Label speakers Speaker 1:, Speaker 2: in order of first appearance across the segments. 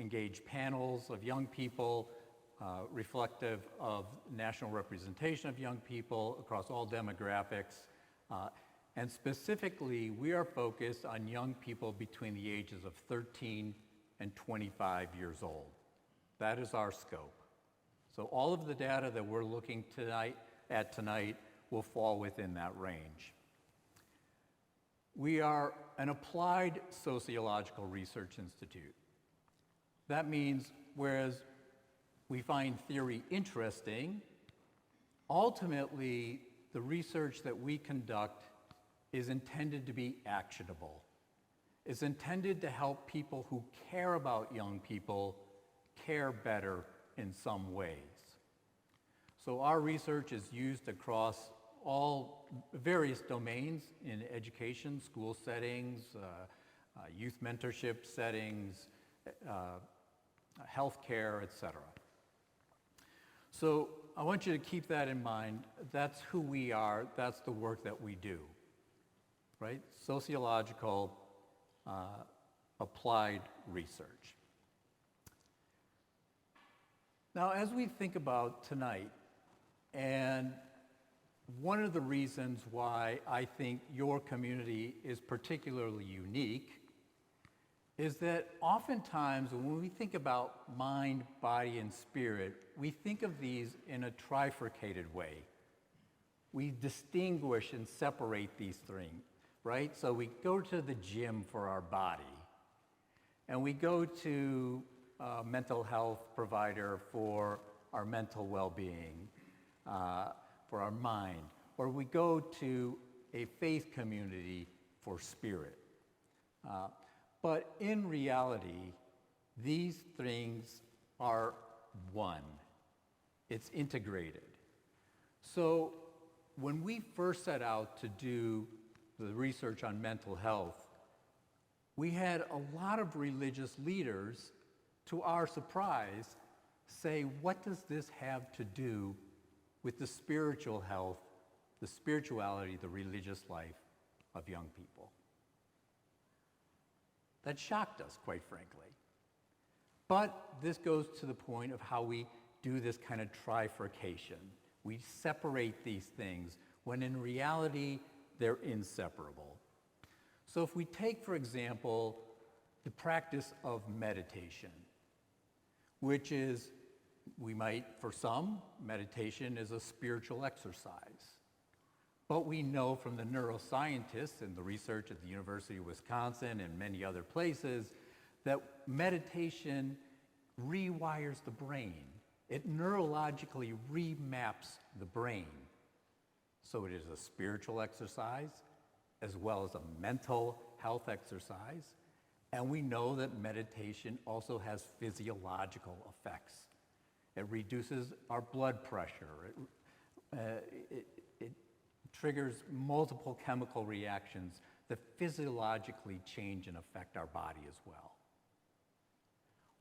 Speaker 1: engage panels of young people reflective of national representation of young people across all demographics. And specifically, we are focused on young people between the ages of 13 and 25 years old. That is our scope. So all of the data that we're looking at tonight will fall within that range. We are an applied sociological research institute. That means whereas we find theory interesting, ultimately the research that we conduct is intended to be actionable. It's intended to help people who care about young people care better in some ways. So our research is used across all various domains in education, school settings, youth mentorship settings, healthcare, et cetera. So I want you to keep that in mind. That's who we are. That's the work that we do, right? Sociological applied research. Now, as we think about tonight, and one of the reasons why I think your community is particularly unique is that oftentimes when we think about mind, body, and spirit, we think of these in a trifurcated way. We distinguish and separate these things, right? So we go to the gym for our body, and we go to a mental health provider for our mental well-being, for our mind, or we go to a faith community for spirit. But in reality, these things are one. It's integrated. So when we first set out to do the research on mental health, we had a lot of religious leaders, to our surprise, say, what does this have to do with the spiritual health, the spirituality, the religious life of young people? That shocked us, quite frankly. But this goes to the point of how we do this kind of trifurcation. We separate these things when in reality, they're inseparable. So if we take, for example, the practice of meditation, which is, we might, for some, meditation is a spiritual exercise. But we know from the neuroscientists and the research at the University of Wisconsin and many other places that meditation rewires the brain. It neurologically remaps the brain. So it is a spiritual exercise as well as a mental health exercise. And we know that meditation also has physiological effects. It reduces our blood pressure. It triggers multiple chemical reactions that physiologically change and affect our body as well.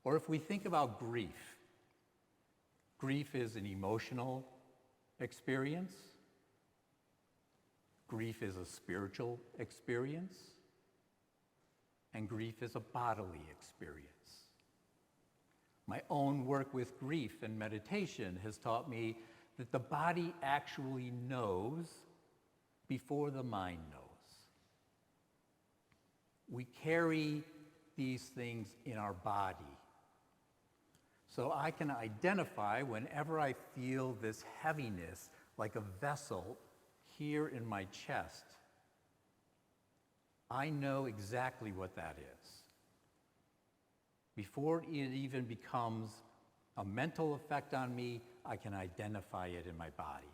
Speaker 1: Or if we think about grief, grief is an emotional experience. Grief is a spiritual experience. And grief is a bodily experience. My own work with grief and meditation has taught me that the body actually knows before the mind knows. We carry these things in our body. So I can identify whenever I feel this heaviness like a vessel here in my chest. I know exactly what that is. Before it even becomes a mental effect on me, I can identify it in my body.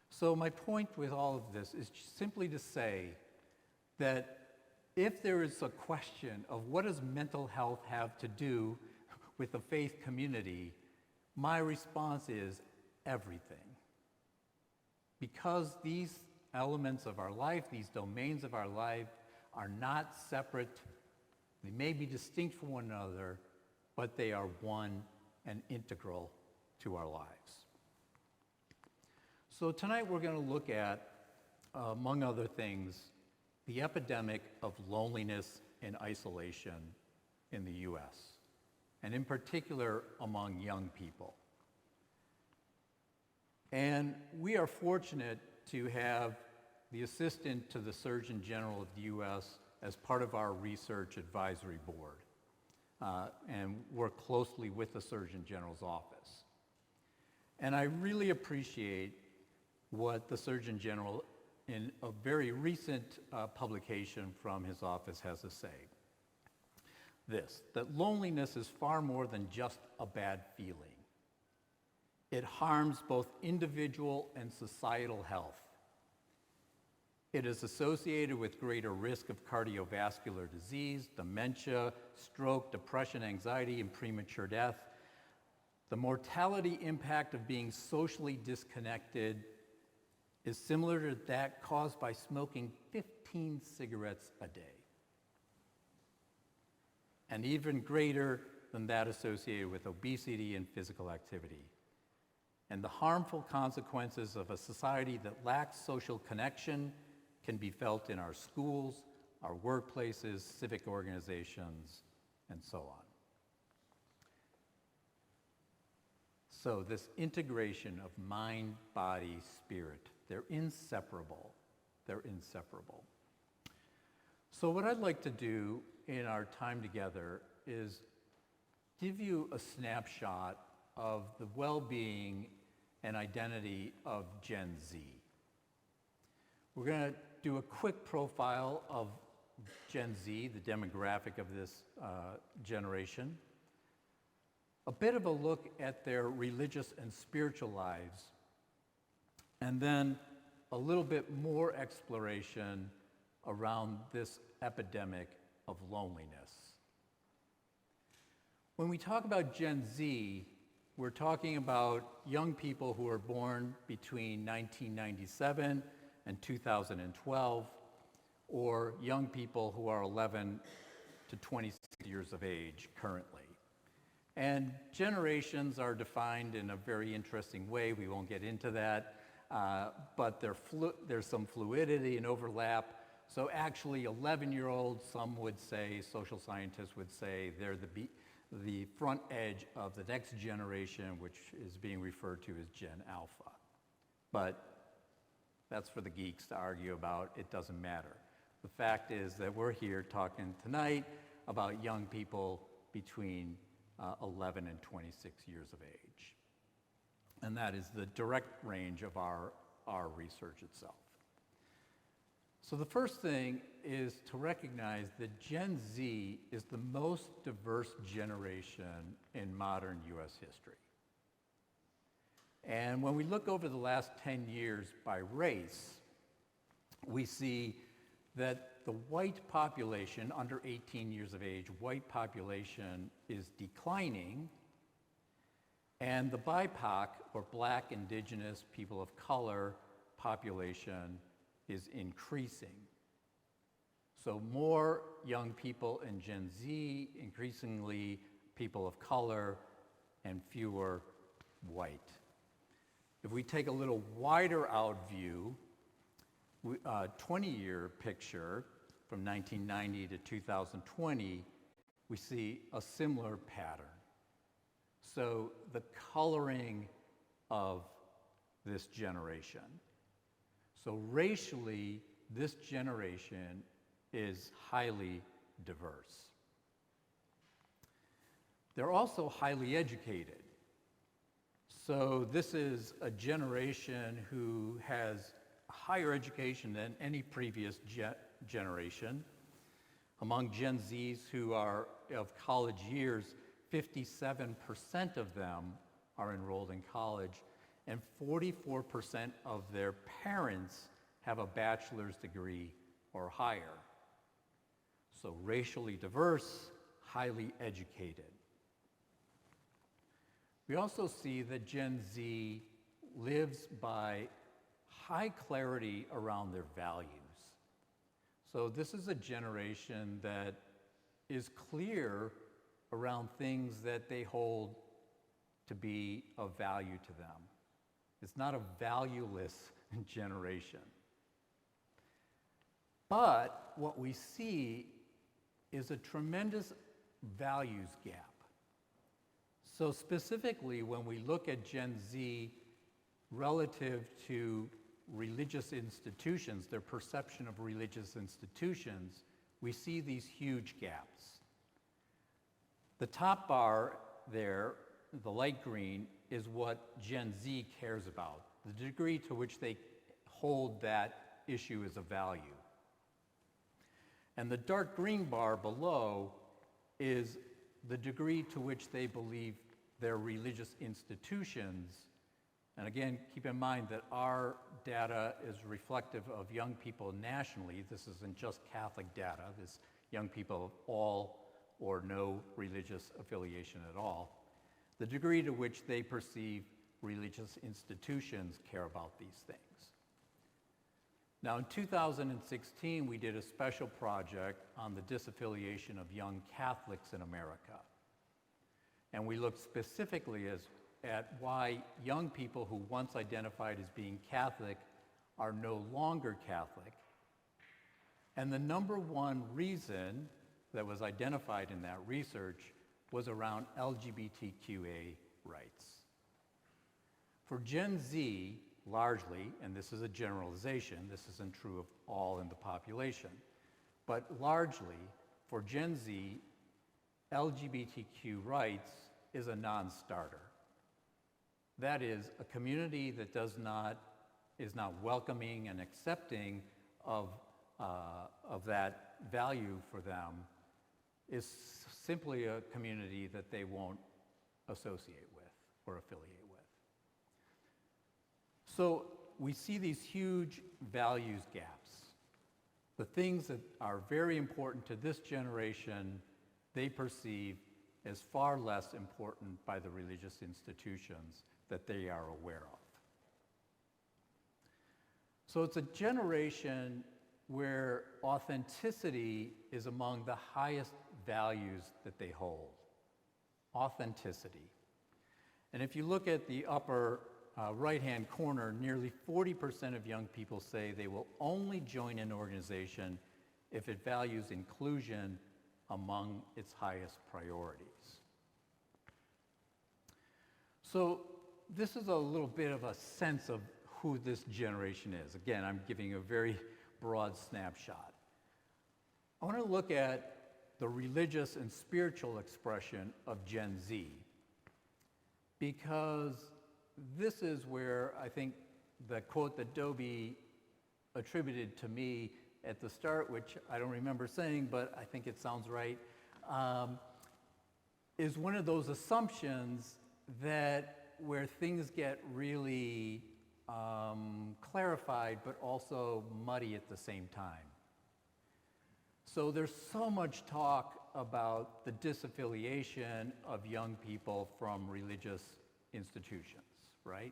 Speaker 1: So my point with all of this is simply to say that if there is a question of what does mental health have to do with the faith community, my response is everything. Because these elements of our life, these domains of our life, are not separate. They may be distinct from one another, but they are one and integral to our lives. So tonight we're going to look at, among other things, the epidemic of loneliness and isolation in the U.S. and in particular among young people. And we are fortunate to have the Assistant to the Surgeon General of the U.S. as part of our Research Advisory Board, and work closely with the Surgeon General's office. And I really appreciate what the Surgeon General in a very recent publication from his office has to say. That loneliness is far more than just a bad feeling. It harms both individual and societal health. It is associated with greater risk of cardiovascular disease, dementia, stroke, depression, anxiety, and premature death. The mortality impact of being socially disconnected is similar to that caused by smoking 15 cigarettes a day, and even greater than that associated with obesity and physical activity. And the harmful consequences of a society that lacks social connection can be felt in our schools, our workplaces, civic organizations, and so on. So this integration of mind, body, spirit, they're inseparable. They're inseparable. So what I'd like to do in our time together is give you a snapshot of the well-being and identity of Gen Z. We're going to do a quick profile of Gen Z, the demographic of this generation, a bit of a look at their religious and spiritual lives, and then a little bit more exploration around this epidemic of loneliness. When we talk about Gen Z, we're talking about young people who were born between 1997 and 2012, or young people who are 11 to 26 years of age currently. And generations are defined in a very interesting way. We won't get into that, but there's some fluidity and overlap. So actually 11-year-olds, some would say, social scientists would say, they're the front edge of the next generation, which is being referred to as Gen Alpha. But that's for the geeks to argue about. It doesn't matter. The fact is that we're here talking tonight about young people between 11 and 26 years of age. And that is the direct range of our research itself. So the first thing is to recognize that Gen Z is the most diverse generation in modern US history. And when we look over the last 10 years by race, we see that the white population, under 18 years of age, white population is declining, and the BIPOC, or Black, Indigenous, people of color population is increasing. So more young people in Gen Z, increasingly people of color, and fewer white. If we take a little wider out view, 20-year picture from 1990 to 2020, we see a similar pattern. So the coloring of this generation. So racially, this generation is highly diverse. They're also highly educated. So this is a generation who has higher education than any previous generation. Among Gen Zs who are of college years, 57% of them are enrolled in college, and 44% of their parents have a bachelor's degree or higher. So racially diverse, highly educated. We also see that Gen Z lives by high clarity around their values. So this is a generation that is clear around things that they hold to be of value to them. It's not a valueless generation. But what we see is a tremendous values gap. So specifically, when we look at Gen Z relative to religious institutions, their perception of religious institutions, we see these huge gaps. The top bar there, the light green, is what Gen Z cares about, the degree to which they hold that issue as a value. And the dark green bar below is the degree to which they believe their religious institutions, and again, keep in mind that our data is reflective of young people nationally. This isn't just Catholic data. This young people of all or no religious affiliation at all. The degree to which they perceive religious institutions care about these things. Now, in 2016, we did a special project on the disaffiliation of young Catholics in America. And we looked specifically at why young people who once identified as being Catholic are no longer Catholic. And the number one reason that was identified in that research was around LGBTQA rights. For Gen Z, largely, and this is a generalization, this isn't true of all in the population, but largely, for Gen Z, LGBTQ rights is a non-starter. That is, a community that is not welcoming and accepting of that value for them is simply a community that they won't associate with or affiliate with. So we see these huge values gaps. The things that are very important to this generation, they perceive as far less important by the religious institutions that they are aware of. So it's a generation where authenticity is among the highest values that they hold. Authenticity. And if you look at the upper right-hand corner, nearly 40% of young people say they will only join an organization if it values inclusion among its highest priorities. So this is a little bit of a sense of who this generation is. Again, I'm giving a very broad snapshot. I want to look at the religious and spiritual expression of Gen Z, because this is where I think the quote that Dobie attributed to me at the start, which I don't remember saying, but I think it sounds right, is one of those assumptions that where things get really clarified, but also muddy at the same time. So there's so much talk about the disaffiliation of young people from religious institutions, right?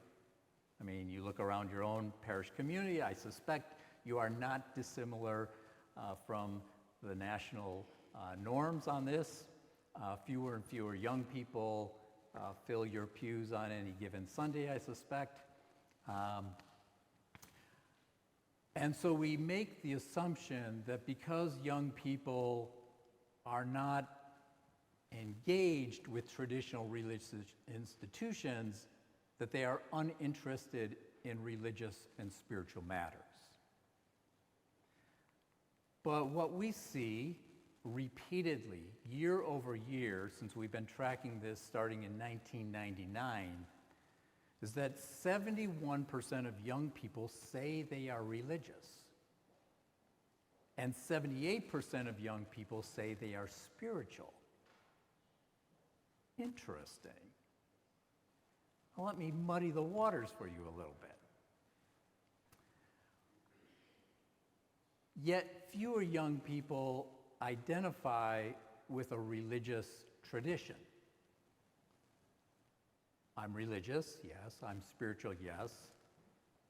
Speaker 1: I mean, you look around your own parish community, I suspect you are not dissimilar from the national norms on this. Fewer and fewer young people fill your pews on any given Sunday, I suspect. And so we make the assumption that because young people are not engaged with traditional religious institutions, that they are uninterested in religious and spiritual matters. But what we see repeatedly, year over year, since we've been tracking this starting in 1999, is that 71% of young people say they are religious. And 78% of young people say they are spiritual. Interesting. Well, let me muddy the waters for you a little bit. Yet fewer young people identify with a religious tradition. I'm religious, yes. I'm spiritual, yes.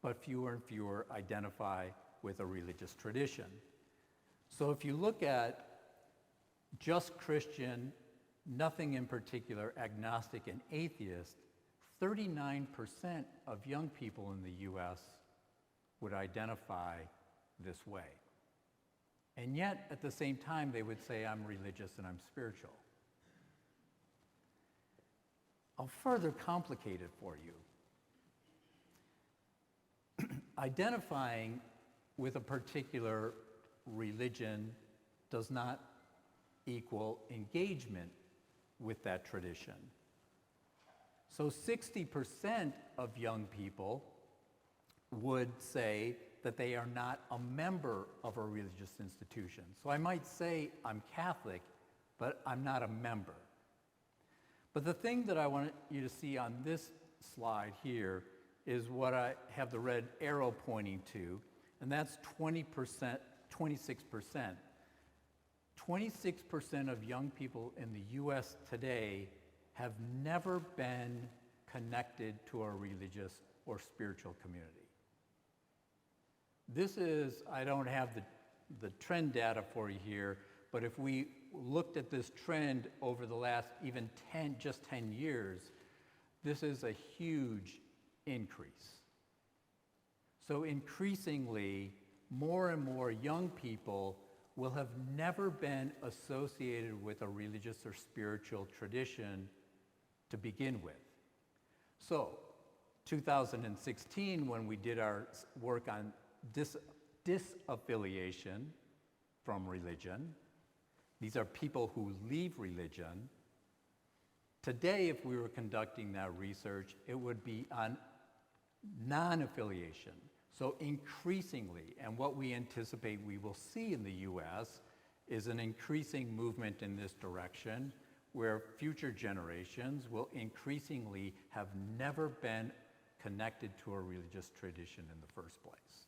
Speaker 1: But fewer and fewer identify with a religious tradition. So if you look at just Christian, nothing in particular, agnostic and atheist, 39% of young people in the US would identify this way. And yet, at the same time, they would say, I'm religious and I'm spiritual. I'll further complicate it for you. Identifying with a particular religion does not equal engagement with that tradition. So 60% of young people would say that they are not a member of a religious institution. So I might say I'm Catholic, but I'm not a member. But the thing that I want you to see on this slide here is what I have the red arrow pointing to, and that's 20%, 26%. 26% of young people in the US today have never been connected to a religious or spiritual community. This is, I don't have the trend data for you here, but if we looked at this trend over the last even 10 years, this is a huge increase. So increasingly, more and more young people will have never been associated with a religious or spiritual tradition to begin with. So 2016, when we did our work on disaffiliation from religion, these are people who leave religion. Today, if we were conducting that research, it would be on non-affiliation. So increasingly, and what we anticipate we will see in the US is an increasing movement in this direction, where future generations will increasingly have never been connected to a religious tradition in the first place.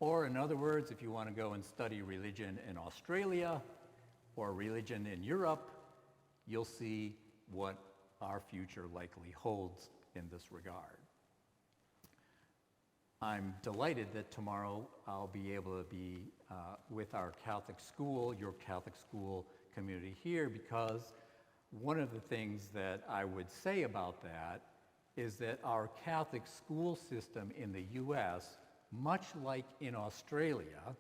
Speaker 1: Or in other words, if you want to go and study religion in Australia or religion in Europe, you'll see what our future likely holds in this regard. I'm delighted that tomorrow I'll be able to be with our Catholic school, your Catholic school community here, because one of the things that I would say about that is that our Catholic school system in the US, much like in Australia,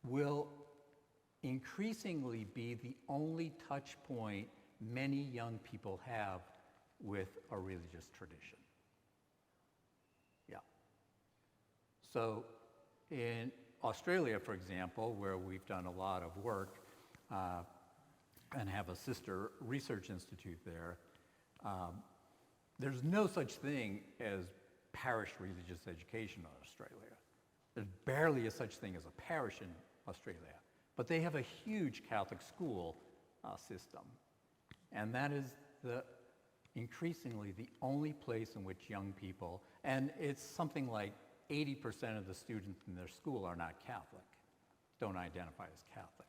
Speaker 1: will increasingly be the only touch point many young people have with a religious tradition. Yeah. So in Australia, for example, where we've done a lot of work and have a sister research institute there, there's no such thing as parish religious education in Australia. There's barely a such thing as a parish in Australia, but they have a huge Catholic school system, and that is increasingly the only place in which young people, and it's something like 80% of the students in their school are not Catholic, don't identify as Catholic.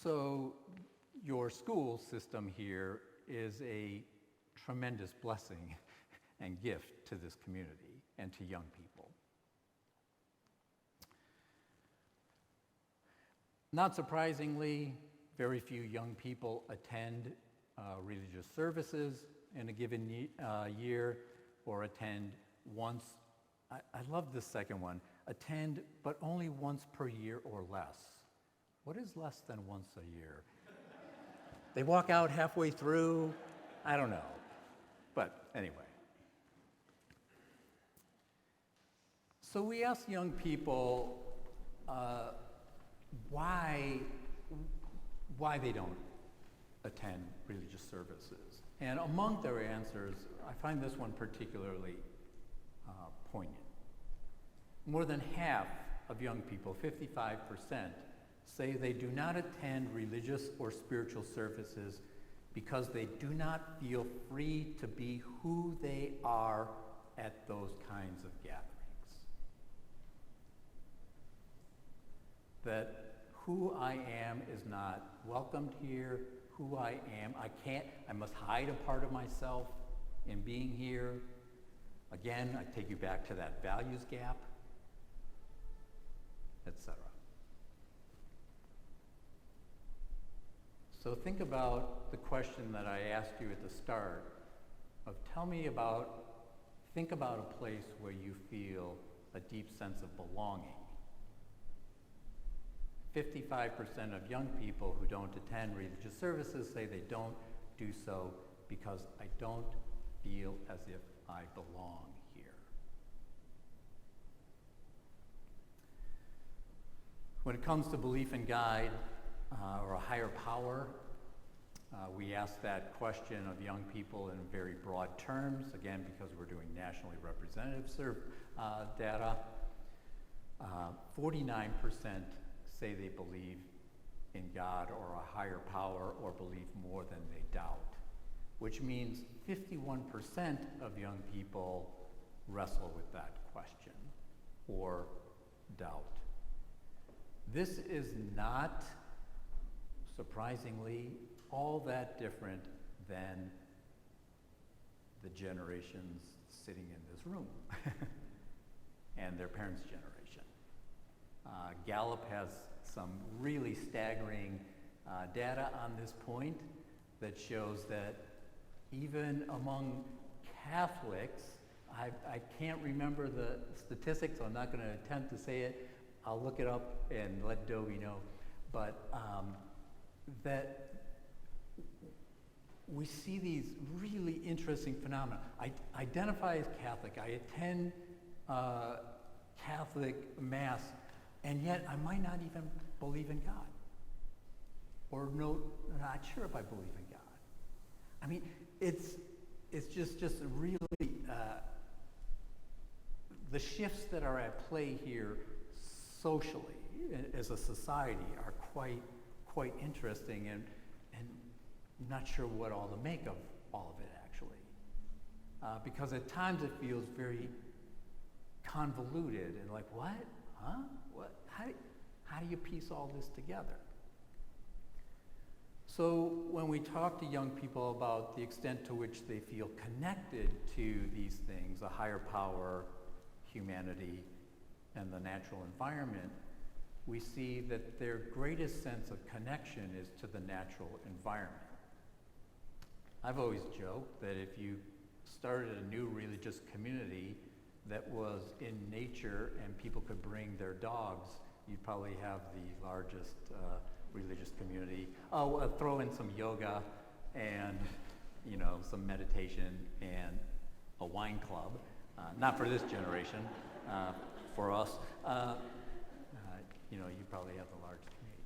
Speaker 1: So your school system here is a tremendous blessing and gift to this community and to young people. Not surprisingly, very few young people attend religious services in a given year, or attend once. I love this second one, attend but only once per year or less. What is less than once a year? They walk out halfway through? I don't know. But anyway. So we ask young people why they don't attend religious services. And among their answers, I find this one particularly poignant. More than half of young people, 55%, say they do not attend religious or spiritual services because they do not feel free to be who they are at those kinds of gatherings. That who I am is not welcomed here. Who I am, I must hide a part of myself in being here. Again, I take you back to that values gap, etc. So think about the question that I asked you at the start of think about a place where you feel a deep sense of belonging. 55% of young people who don't attend religious services say they don't do so because I don't feel as if I belong here. When it comes to belief in God or a higher power, we ask that question of young people in very broad terms, again, because we're doing nationally representative data. 49% say they believe in God or a higher power or believe more than they doubt, which means 51% of young people wrestle with that question or doubt. This is not, surprisingly, all that different than the generations sitting in this room and their parents' generation. Gallup has some really staggering data on this point that shows that even among Catholics, I can't remember the statistics, so I'm not going to attempt to say it. I'll look it up and let Dobie know. But that we see these really interesting phenomena. I identify as Catholic. I attend Catholic Mass, and yet I might not even believe in God. Or not sure if I believe in God. I mean, it's just really, the shifts that are at play here socially as a society are quite interesting, and not sure what all to make of all of it, actually. Because at times it feels very convoluted and like, what? Huh? What? How do you piece all this together? So when we talk to young people about the extent to which they feel connected to these things, a higher power, humanity, and the natural environment, we see that their greatest sense of connection is to the natural environment. I've always joked that if you started a new religious community that was in nature and people could bring their dogs, you'd probably have the largest religious community. Oh, throw in some yoga and some meditation and a wine club. Not for this generation, for us. You probably have the largest community.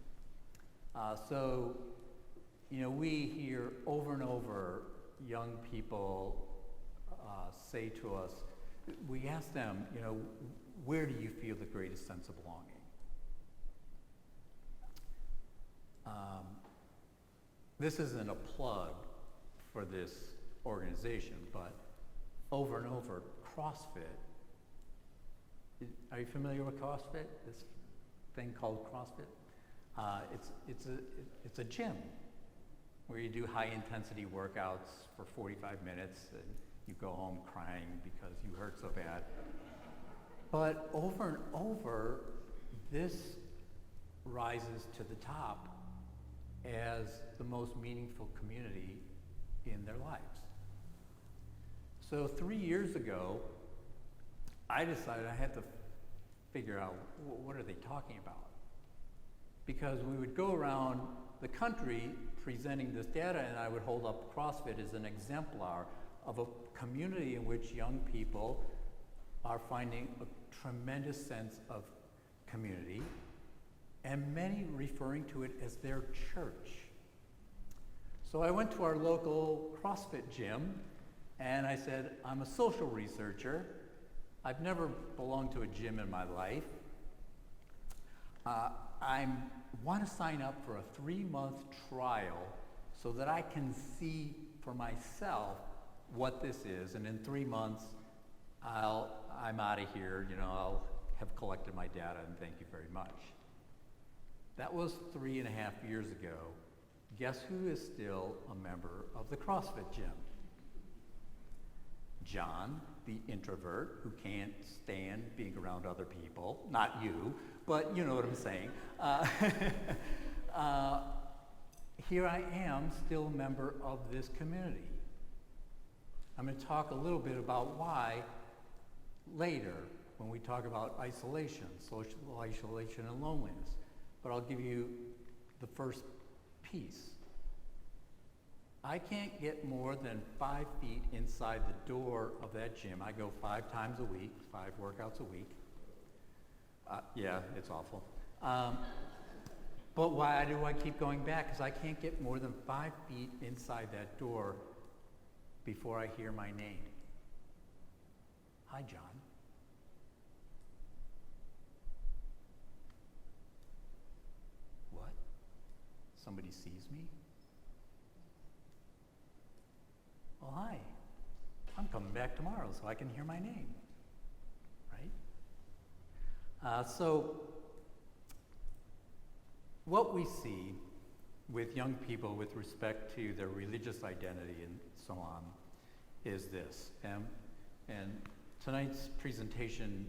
Speaker 1: We hear over and over young people say to us, we ask them, where do you feel the greatest sense of belonging? This isn't a plug for this organization, but over and over, CrossFit. Are you familiar with CrossFit? This thing called CrossFit? It's a gym where you do high intensity workouts for 45 minutes and you go home crying because you hurt so bad. But over and over, this rises to the top as the most meaningful community in their lives. So 3 years ago, I decided I had to figure out what are they talking about? Because we would go around the country presenting this data, and I would hold up CrossFit as an exemplar of a community in which young people are finding a tremendous sense of community, and many referring to it as their church. So I went to our local CrossFit gym, and I said, I'm a social researcher. I've never belonged to a gym in my life. I want to sign up for a 3-month trial so that I can see for myself what this is, and in 3 months, I'm out of here, I'll have collected my data, and thank you very much. That was 3.5 years ago. Guess who is still a member of the CrossFit gym? John, the introvert who can't stand being around other people. Not you, but you know what I'm saying. Here I am, still a member of this community. I'm going to talk a little bit about why later when we talk about isolation, social isolation and loneliness. but I'll give you the first piece. I can't get more than 5 feet inside the door of that gym. I go 5 times a week, 5 workouts a week. Yeah, it's awful. But why do I keep going back? Because I can't get more than 5 feet inside that door before I hear my name. Hi, John. What? Somebody sees me? Well, hi. I'm coming back tomorrow so I can hear my name, right? So what we see with young people with respect to their religious identity and so on is this. And tonight's presentation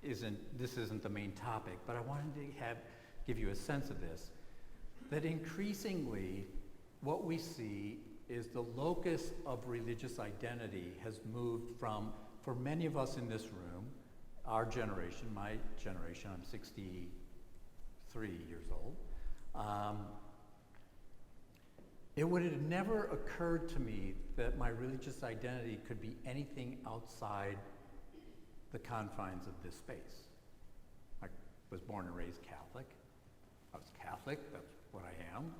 Speaker 1: isn't the main topic, but I wanted to give you a sense of this, that increasingly what we see is the locus of religious identity has moved from, for many of us in this room, our generation, my generation, I'm 63 years old, it would have never occurred to me that my religious identity could be anything outside the confines of this space. I was born and raised Catholic. I was Catholic, that's what I am.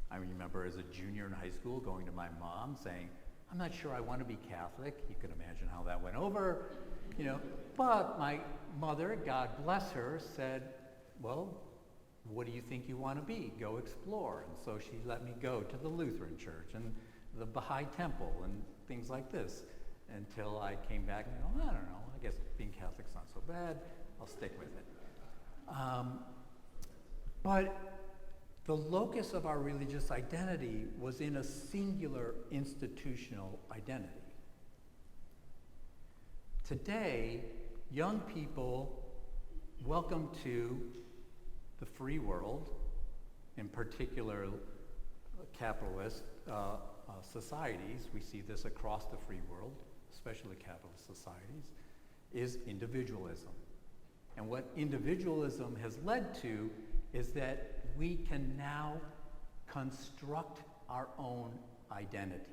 Speaker 1: I remember as a junior in high school going to my mom saying, I'm not sure I want to be Catholic. You can imagine how that went over, you know. But my mother, God bless her, said, well, what do you think you want to be? Go explore. And so she let me go to the Lutheran church and the Baha'i temple and things like this until I came back and go, I don't know, I guess being Catholic's not so bad. I'll stick with it. But the locus of our religious identity was in a singular institutional identity. Today, young people welcome to the free world, in particular capitalist societies, we see this across the free world, especially capitalist societies, is individualism. And what individualism has led to is that we can now construct our own identity.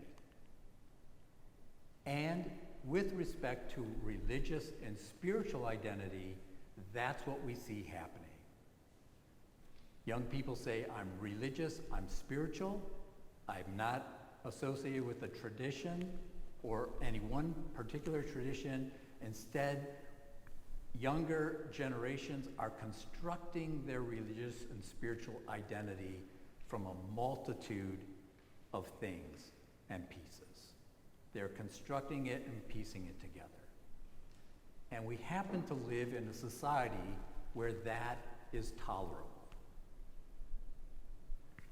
Speaker 1: And with respect to religious and spiritual identity, that's what we see happening. Young people say, I'm religious, I'm spiritual, I'm not associated with a tradition or any one particular tradition. Instead, younger generations are constructing their religious and spiritual identity from a multitude of things and pieces. They're constructing it and piecing it together. And we happen to live in a society where that is tolerable.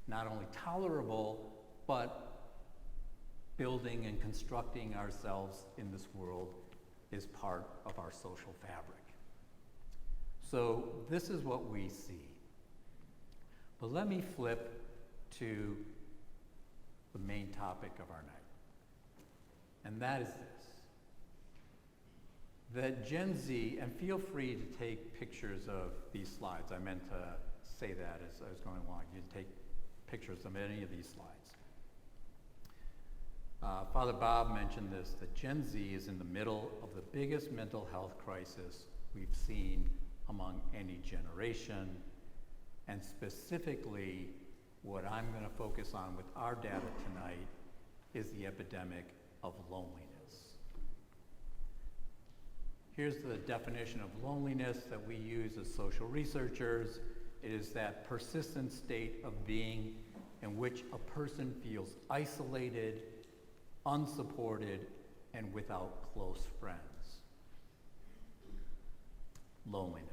Speaker 1: Not only tolerable, but building and constructing ourselves in this world is part of our social fabric. So this is what we see. But let me flip to the main topic of our night. And that is this. That Gen Z, and feel free to take pictures of these slides. I meant to say that as I was going along. You can take pictures of any of these slides. Father Bob mentioned this, that Gen Z is in the middle of the biggest mental health crisis we've seen among any generation, and specifically what I'm going to focus on with our data tonight is the epidemic of loneliness. Here's the definition of loneliness that we use as social researchers. It is that persistent state of being in which a person feels isolated, unsupported, and without close friends. Loneliness.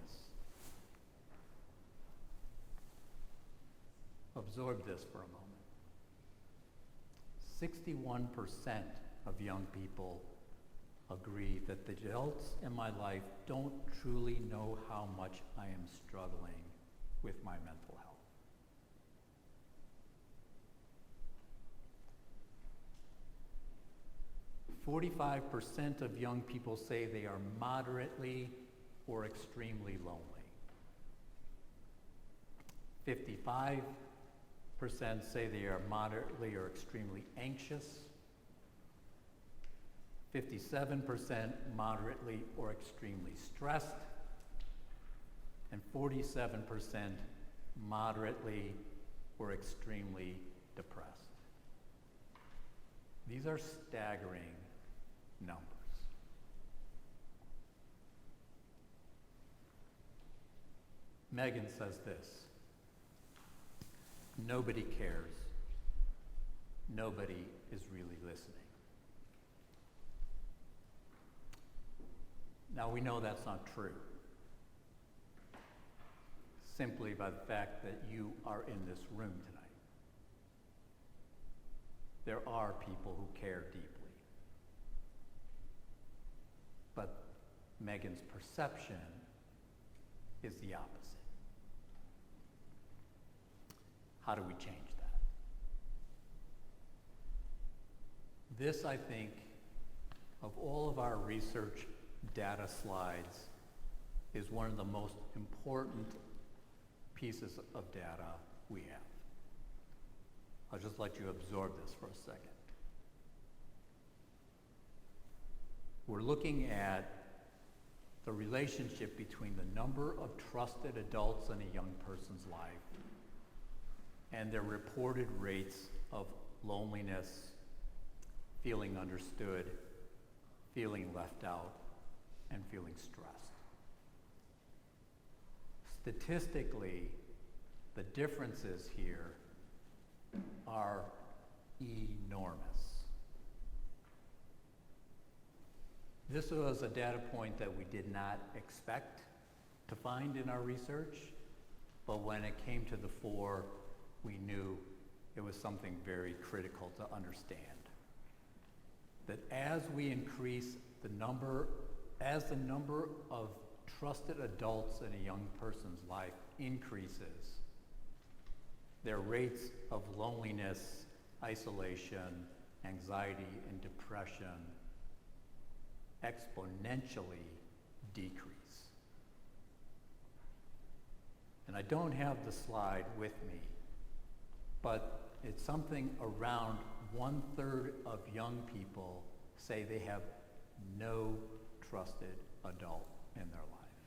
Speaker 1: Absorb this for a moment. 61% of young people agree that the adults in my life don't truly know how much I am struggling with my mental health. %45% of young people say they are moderately or extremely lonely. 55% say they are moderately or extremely anxious. 57% moderately or extremely stressed. And 47% moderately or extremely depressed. These are staggering numbers. Megan says this: nobody cares. Nobody is really listening. Now we know that's not true, simply by the fact that you are in this room tonight. There are people who care deeply. But Megan's perception is the opposite. How do we change that? This, I think, of all of our research data slides, is one of the most important pieces of data we have. I'll just let you absorb this for a second. We're looking at the relationship between the number of trusted adults in a young person's life and their reported rates of loneliness, feeling understood, feeling left out, and feeling stressed. Statistically, the differences here are enormous. This was a data point that we did not expect to find in our research, but when it came to the fore, we knew it was something very critical to understand. That as we increase the number of trusted adults in a young person's life increases, their rates of loneliness, isolation, anxiety, and depression exponentially decrease. And I don't have the slide with me, but it's something around 1/3 of young people say they have no trusted adult in their life.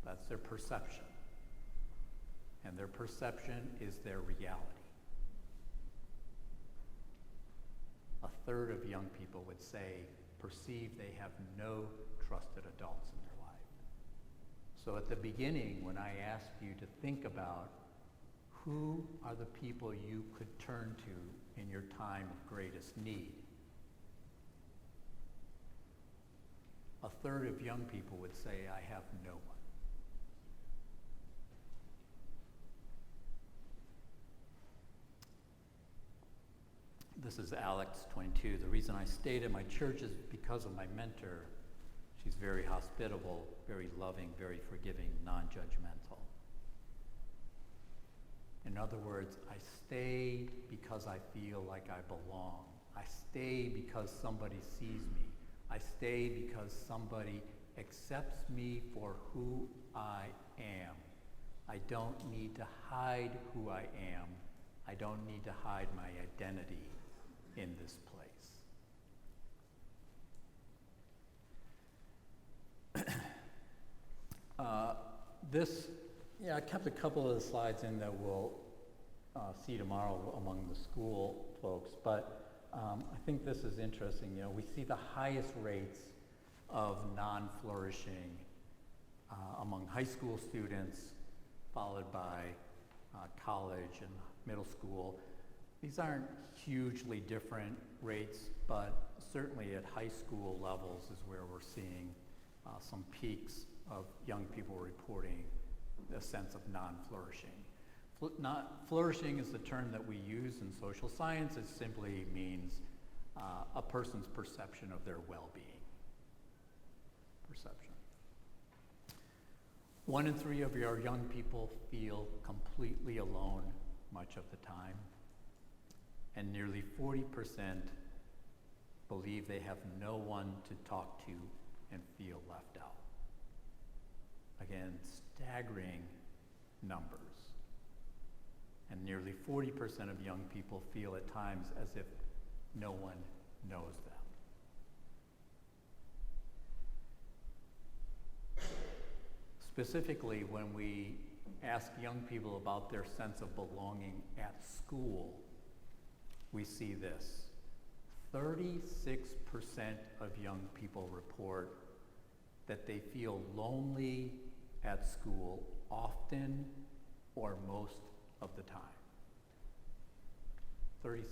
Speaker 1: That's their perception. And their perception is their reality. 1/3 of young people would say, perceive they have no trusted adults in their life. So at the beginning, when I asked you to think about who are the people you could turn to in your time of greatest need, 1/3 of young people would say, I have no one. This is Alex, 22. The reason I stayed at my church is because of my mentor. She's very hospitable, very loving, very forgiving, non-judgmental. In other words, I stay because I feel like I belong. I stay because somebody sees me. I stay because somebody accepts me for who I am. I don't need to hide who I am. I don't need to hide my identity in this place. I kept a couple of the slides in that we'll see tomorrow among the school folks, but I think this is interesting. You know, we see the highest rates of non-flourishing among high school students, followed by college and middle school. These aren't hugely different rates, but certainly at high school levels is where we're seeing some peaks of young people reporting a sense of non-flourishing. Flourishing is the term that we use in social science. It simply means a person's perception of their well-being. Perception. 1 in 3 of our young people feel completely alone much of the time. And nearly 40% believe they have no one to talk to and feel left out. Again, staggering numbers. And nearly 40% of young people feel at times as if no one knows them. Specifically, when we ask young people about their sense of belonging at school, we see this. 36% of young people report that they feel lonely at school often or most of the time. 36%.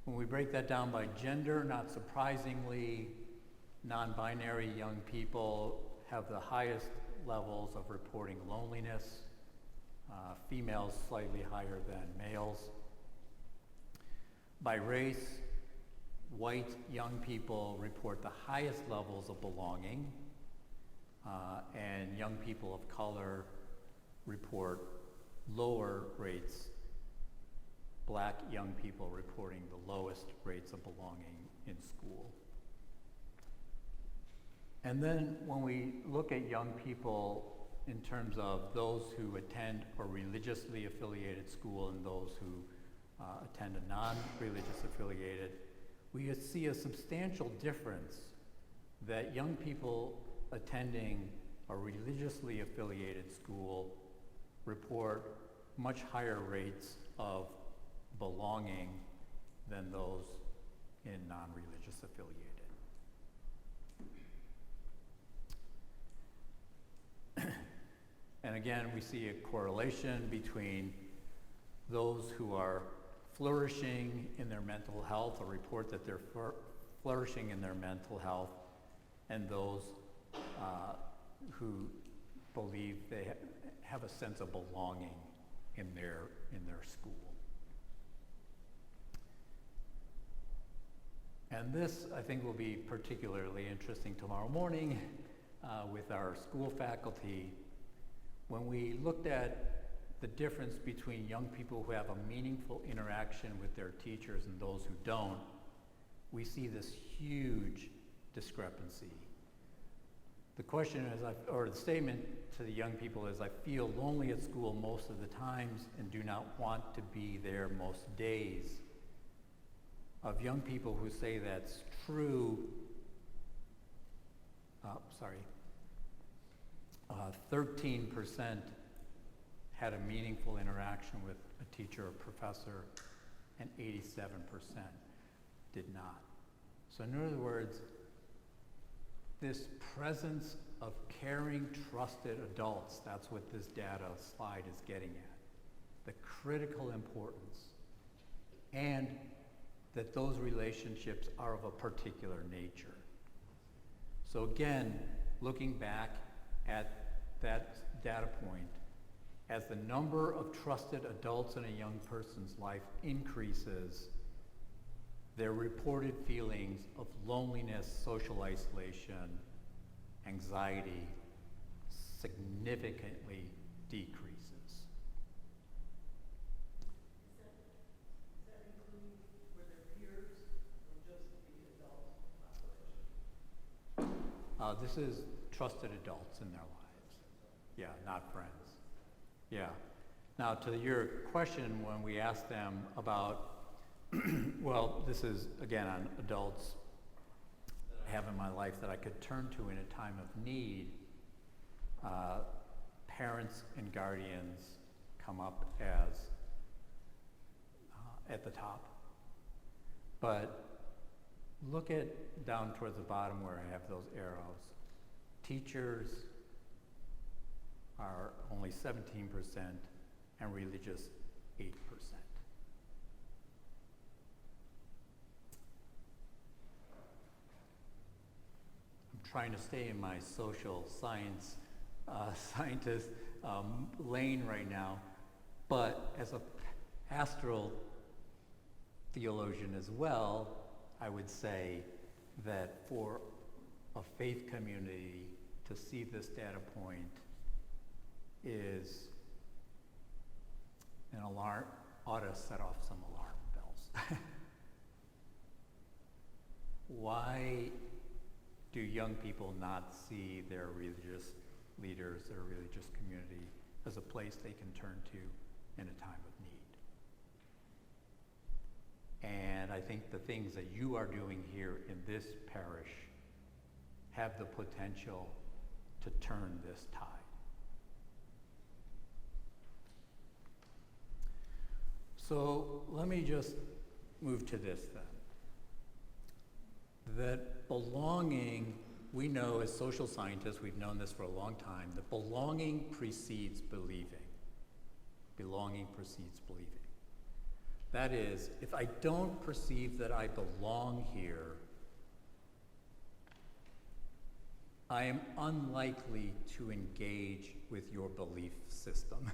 Speaker 1: When we break that down by gender, not surprisingly, non-binary young people have the highest levels of reporting loneliness, females slightly higher than males. By race, white young people report the highest levels of belonging, and young people of color report lower rates. Black young people reporting the lowest rates of belonging in school. And then when we look at young people in terms of those who attend a religiously affiliated school and those who attend a non-religious affiliated, we see a substantial difference that young people attending a religiously affiliated school report much higher rates of belonging than those in non-religious affiliated. And again, we see a correlation between those who are flourishing in their mental health or report that they're flourishing in their mental health and those who believe they have a sense of belonging in their school. And this, I think, will be particularly interesting tomorrow morning with our school faculty. When we looked at the difference between young people who have a meaningful interaction with their teachers and those who don't, we see this huge discrepancy. The question is, or the statement to the young people is, I feel lonely at school most of the times and do not want to be there most days. Of young people who say that's true, 13% had a meaningful interaction with a teacher or professor, and 87% did not. So in other words, this presence of caring, trusted adults, that's what this data slide is getting at. The critical importance, and that those relationships are of a particular nature. So again, looking back at that data point, as the number of trusted adults in a young person's life increases, their reported feelings of loneliness, social isolation, anxiety significantly decreases.
Speaker 2: Does that include were their peers or just the adult population?
Speaker 1: This is trusted adults in their lives. Yeah, not friends. Yeah. Now, to your question, when we ask them about, well, this is, again, on adults that I have in my life that I could turn to in a time of need, parents and guardians come up as at the top. But look at down towards the bottom where I have those arrows. Teachers are only 17% and religious 8%. I'm trying to stay in my social science scientist lane right now, but as a pastoral theologian as well, I would say that for a faith community to see this data point is an alarm, ought to set off some alarm bells. Why do young people not see their religious leaders, their religious community, as a place they can turn to in a time of need? And I think the things that you are doing here in this parish have the potential to turn this tide. So let me just move to this then. That belonging, we know as social scientists, we've known this for a long time, that belonging precedes believing. Belonging precedes believing. That is, if I don't perceive that I belong here, I am unlikely to engage with your belief system.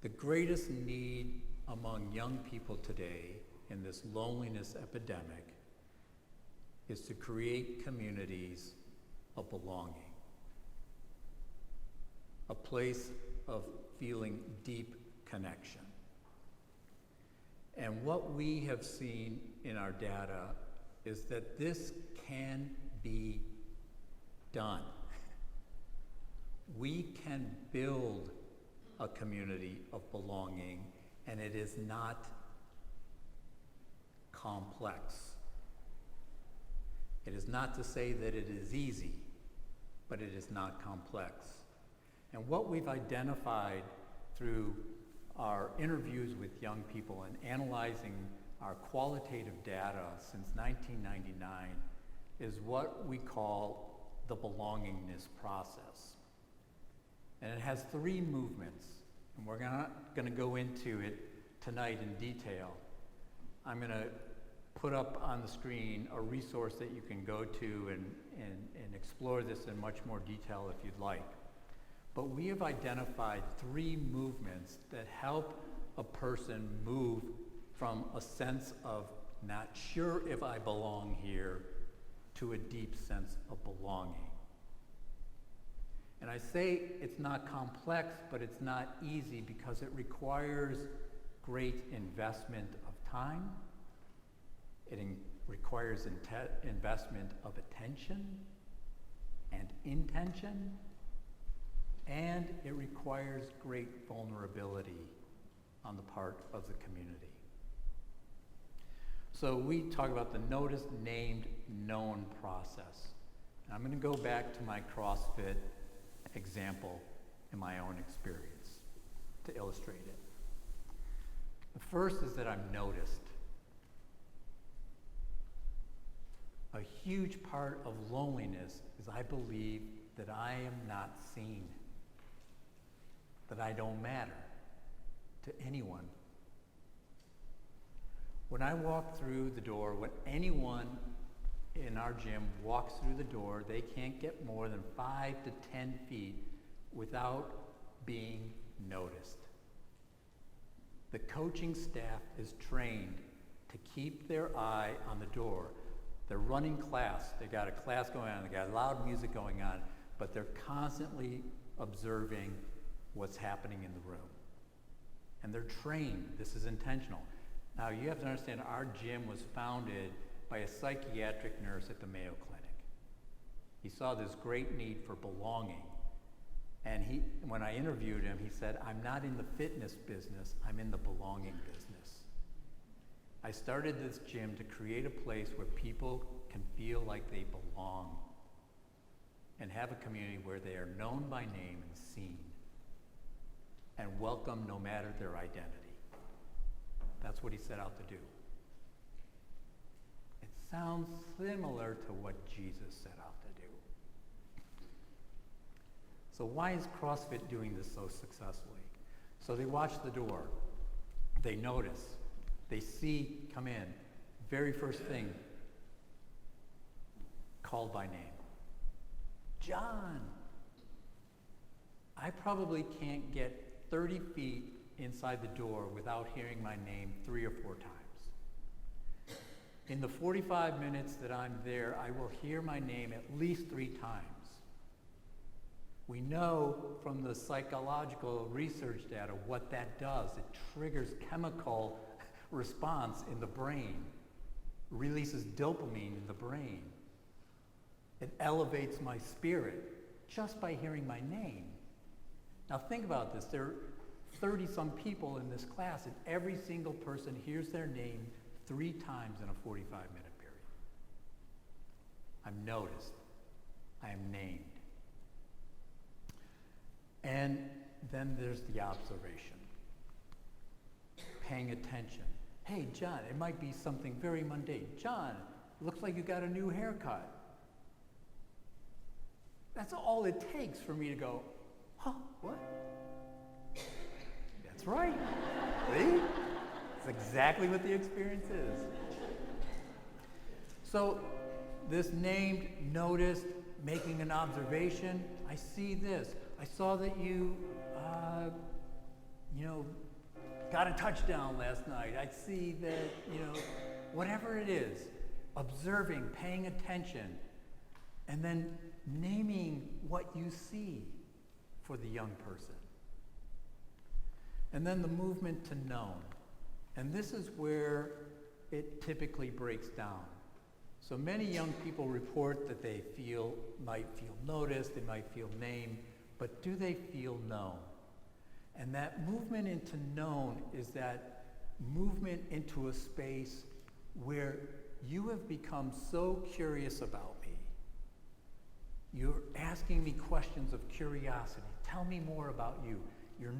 Speaker 1: The greatest need among young people today in this loneliness epidemic is to create communities of belonging, a place of feeling deep connection. And what we have seen in our data is that this can be done. We can build a community of belonging, and it is not complex. It is not to say that it is easy, but it is not complex. And what we've identified through our interviews with young people and analyzing our qualitative data since 1999 is what we call the belongingness process. And it has three movements, and we're not going to go into it tonight in detail. I'm going to put up on the screen a resource that you can go to and explore this in much more detail if you'd like. But we have identified three movements that help a person move from a sense of not sure if I belong here to a deep sense of belonging. And I say it's not complex, but it's not easy because it requires great investment of time. It requires investment of attention and intention, and it requires great vulnerability on the part of the community. So we talk about the noticed, named, known process. And I'm going to go back to my CrossFit example in my own experience to illustrate it. The first is that I'm noticed. A huge part of loneliness is I believe that I am not seen, that I don't matter to anyone. When I walk through the door, when anyone in our gym walks through the door, they can't get more than 5 to 10 feet without being noticed. The coaching staff is trained to keep their eye on the door. They're running class. They got a class going on. They got loud music going on, but they're constantly observing what's happening in the room. And they're trained. This is intentional. Now, you have to understand, our gym was founded by a psychiatric nurse at the Mayo Clinic. He saw this great need for belonging. And when I interviewed him, he said, I'm not in the fitness business, I'm in the belonging business. I started this gym to create a place where people can feel like they belong and have a community where they are known by name and seen and welcome no matter their identity. That's what he set out to do. It sounds similar to what Jesus set out to do. So why is CrossFit doing this so successfully? So they watch the door. They notice. They see, come in. Very first thing, called by name. John. I probably can't get 30 feet inside the door without hearing my name 3 or 4 times. In the 45 minutes that I'm there, I will hear my name at least 3 times. We know from the psychological research data what that does. It triggers chemical response in the brain. releases dopamine in the brain. It elevates my spirit just by hearing my name. Now think about this. There are 30-some people in this class, and every single person hears their name 3 times in a 45-minute period. I'm noticed. I am named. And then there's the observation. Paying attention. Hey, John, it might be something very mundane. John, looks like you got a new haircut. That's all it takes for me to go, huh, what? That's right. See? That's exactly what the experience is. So this named, noticed, making an observation, I see this. I saw that you, got a touchdown last night. I see that, whatever it is, observing, paying attention, and then naming what you see for the young person. And then the movement to known. And this is where it typically breaks down. So many young people report that they might feel noticed, they might feel named, but do they feel known? And that movement into known is that movement into a space where you have become so curious about me. You're asking me questions of curiosity. Tell me more about you. You're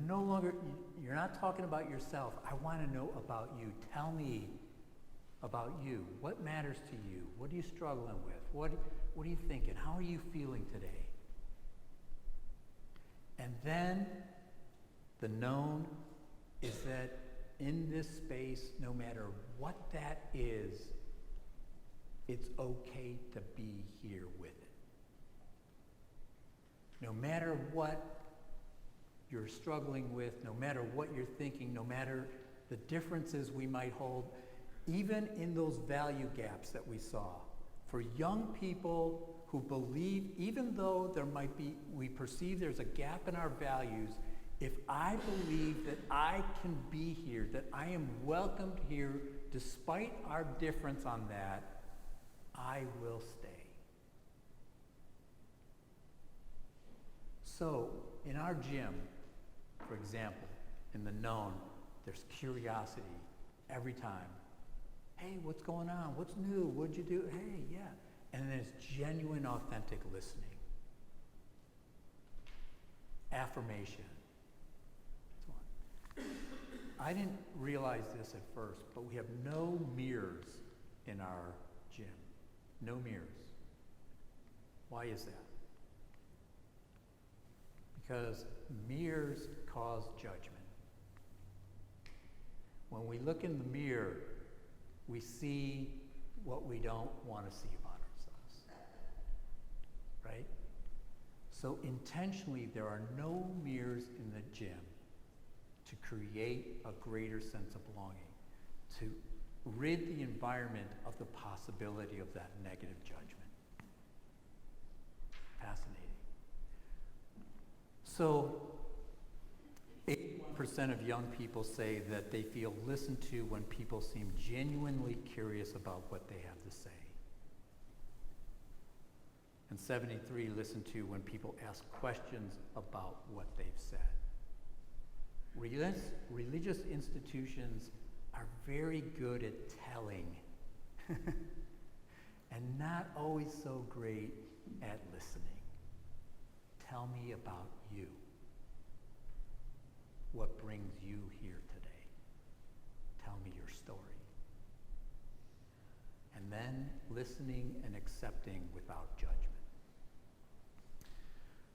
Speaker 1: not talking about yourself. I want to know about you. Tell me about you. What matters to you? What are you struggling with? What are you thinking? How are you feeling today? And then the known is that in this space, no matter what that is, it's okay to be here with it. No matter what you're struggling with, no matter what you're thinking, no matter the differences we might hold, even in those value gaps that we saw, for young people who believe, even though we perceive there's a gap in our values, if I believe that I can be here, that I am welcomed here, despite our difference on that, I will stay. So, in our gym, for example, in the known, there's curiosity every time. Hey, what's going on? What's new? What'd you do? Hey, yeah. And then it's genuine, authentic listening. Affirmation. That's one. I didn't realize this at first, but we have no mirrors in our gym. No mirrors. Why is that? Because mirrors cause judgment. When we look in the mirror, we see what we don't want to see about ourselves. Right? So intentionally, there are no mirrors in the gym to create a greater sense of belonging, to rid the environment of the possibility of that negative judgment. Fascinating. So, 81% of young people say that they feel listened to when people seem genuinely curious about what they have to say. And 73 listen to when people ask questions about what they've said. Religious institutions are very good at telling and not always so great at listening. Tell me about you. What brings you here today? Tell me your story. And then listening and accepting without judgment.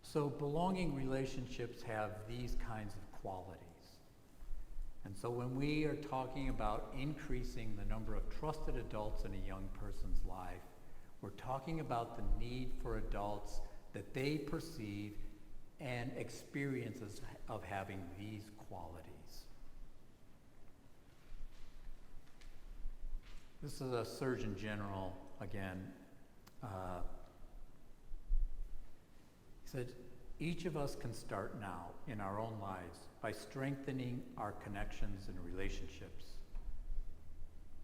Speaker 1: So belonging relationships have these kinds of qualities. And so when we are talking about increasing the number of trusted adults in a young person's life, we're talking about the need for adults that they perceive and experiences of having these qualities. This is a Surgeon General again. He said, each of us can start now in our own lives by strengthening our connections and relationships.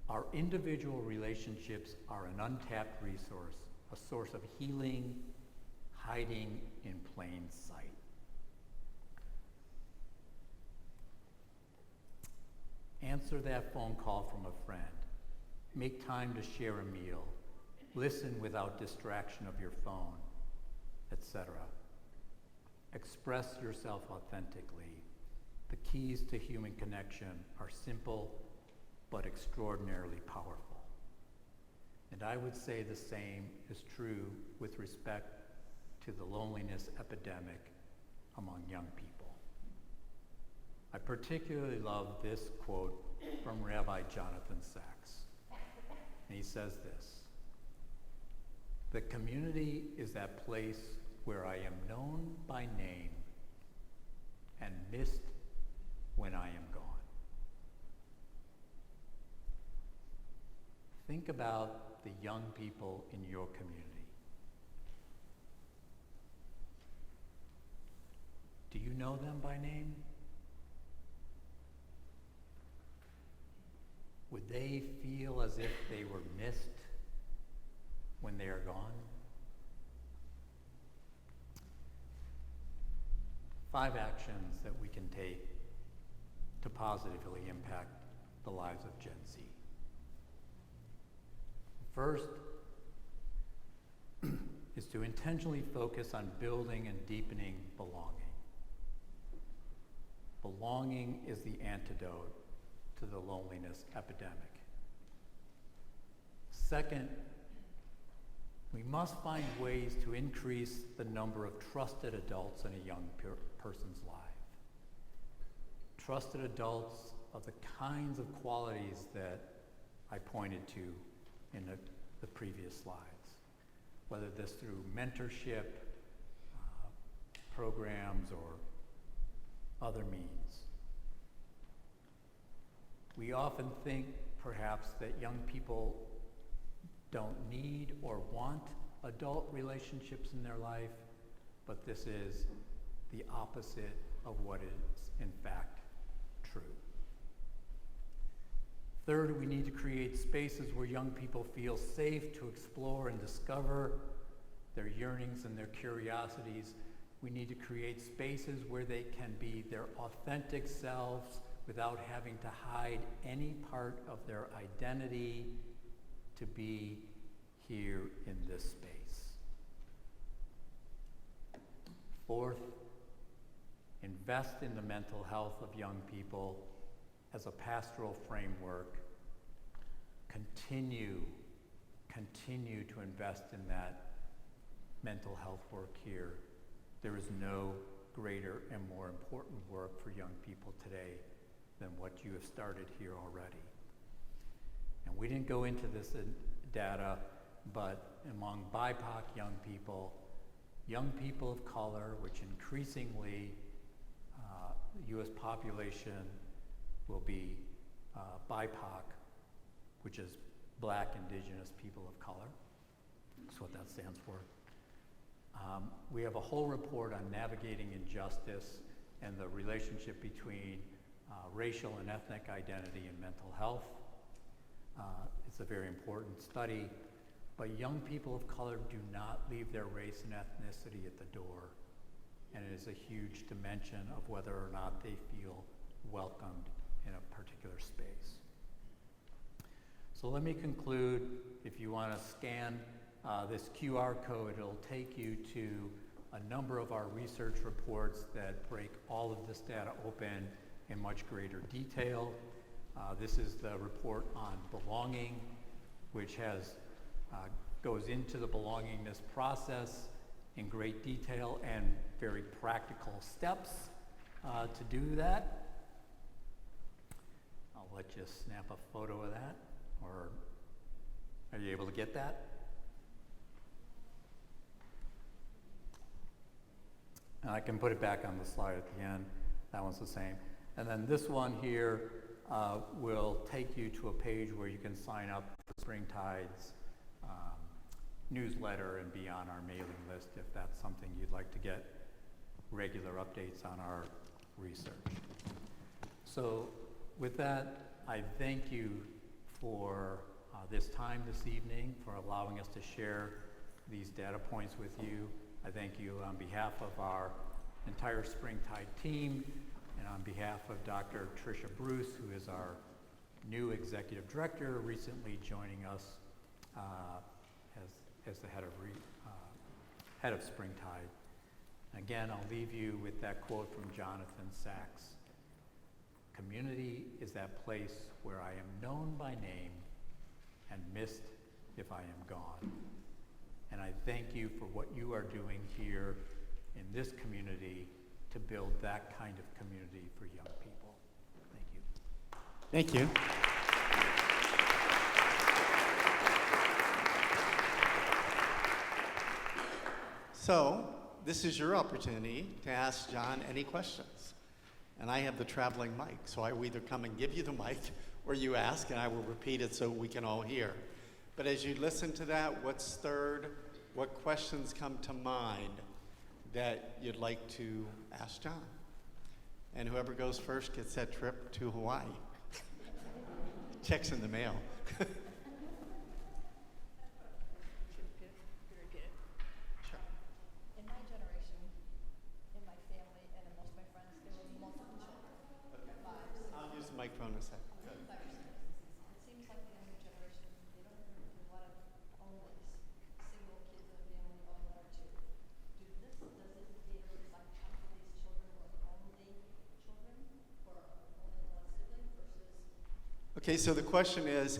Speaker 1: Our individual relationships are an untapped resource, a source of healing, hiding in plain sight. Answer that phone call from a friend. Make time to share a meal. Listen without distraction of your phone, etc. Express yourself authentically. The keys to human connection are simple but extraordinarily powerful. And I would say the same is true with respect to the loneliness epidemic among young people. I particularly love this quote from Rabbi Jonathan Sachs. And he says this: "The community is that place where I am known by name and missed when I am gone." Think about the young people in your community. Do you know them by name? Would they feel as if they were missed when they are gone? 5 actions that we can take to positively impact the lives of Gen Z. First is to intentionally focus on building and deepening belonging. Belonging is the antidote to the loneliness epidemic. Second, we must find ways to increase the number of trusted adults in a young person's life. Trusted adults of the kinds of qualities that I pointed to in the previous slides, whether this through mentorship, programs, or other means. We often think, perhaps, that young people don't need or want adult relationships in their life, but this is the opposite of what is, in fact, true. Third, we need to create spaces where young people feel safe to explore and discover their yearnings and their curiosities. We need to create spaces where they can be their authentic selves without having to hide any part of their identity to be here in this space. Fourth, invest in the mental health of young people as a pastoral framework. Continue to invest in that mental health work here. There is no greater and more important work for young people today than what you have started here already. And we didn't go into this in data, but among BIPOC young people of color, which increasingly the U.S. population will be BIPOC, which is Black, Indigenous People of Color. That's what that stands for. We have a whole report on navigating injustice and the relationship between racial and ethnic identity and mental health. It's a very important study, but young people of color do not leave their race and ethnicity at the door, and it is a huge dimension of whether or not they feel welcomed in a particular space. So let me conclude. If you want to scan this QR code, it'll take you to a number of our research reports that break all of this data open in much greater detail. This is the report on belonging, which goes into the belongingness process in great detail and very practical steps to do that. I'll let you snap a photo of that, or are you able to get that? And I can put it back on the slide at the end. That one's the same. And then this one here will take you to a page where you can sign up for Springtide's newsletter and be on our mailing list if that's something you'd like to get regular updates on our research. So with that, I thank you for this time this evening, for allowing us to share these data points with you. I thank you on behalf of our entire Springtide team and on behalf of Dr. Tricia Bruce, who is our new executive director, recently joining us as the head of Springtide. Again, I'll leave you with that quote from Jonathan Sachs. Community is that place where I am known by name and missed if I am gone. And I thank you for what you are doing here in this community to build that kind of community for young people. Thank you.
Speaker 3: Thank you. So, this is your opportunity to ask John any questions. And I have the traveling mic, so I will either come and give you the mic or you ask, and I will repeat it so we can all hear. But as you listen to that, what's stirred? What questions come to mind that you'd like to ask John? And whoever goes first gets that trip to Hawaii. Checks in the mail. Sure.
Speaker 4: In my generation, in my family, and in most of my friends, there were multiple children.
Speaker 3: I'll use the microphone a second.
Speaker 4: It seems like the younger generation, they don't have a lot of onlys, single kids in a family of one or two. Does this data reflect how many of these children were only children, or only one sibling versus?
Speaker 3: Okay, so the question is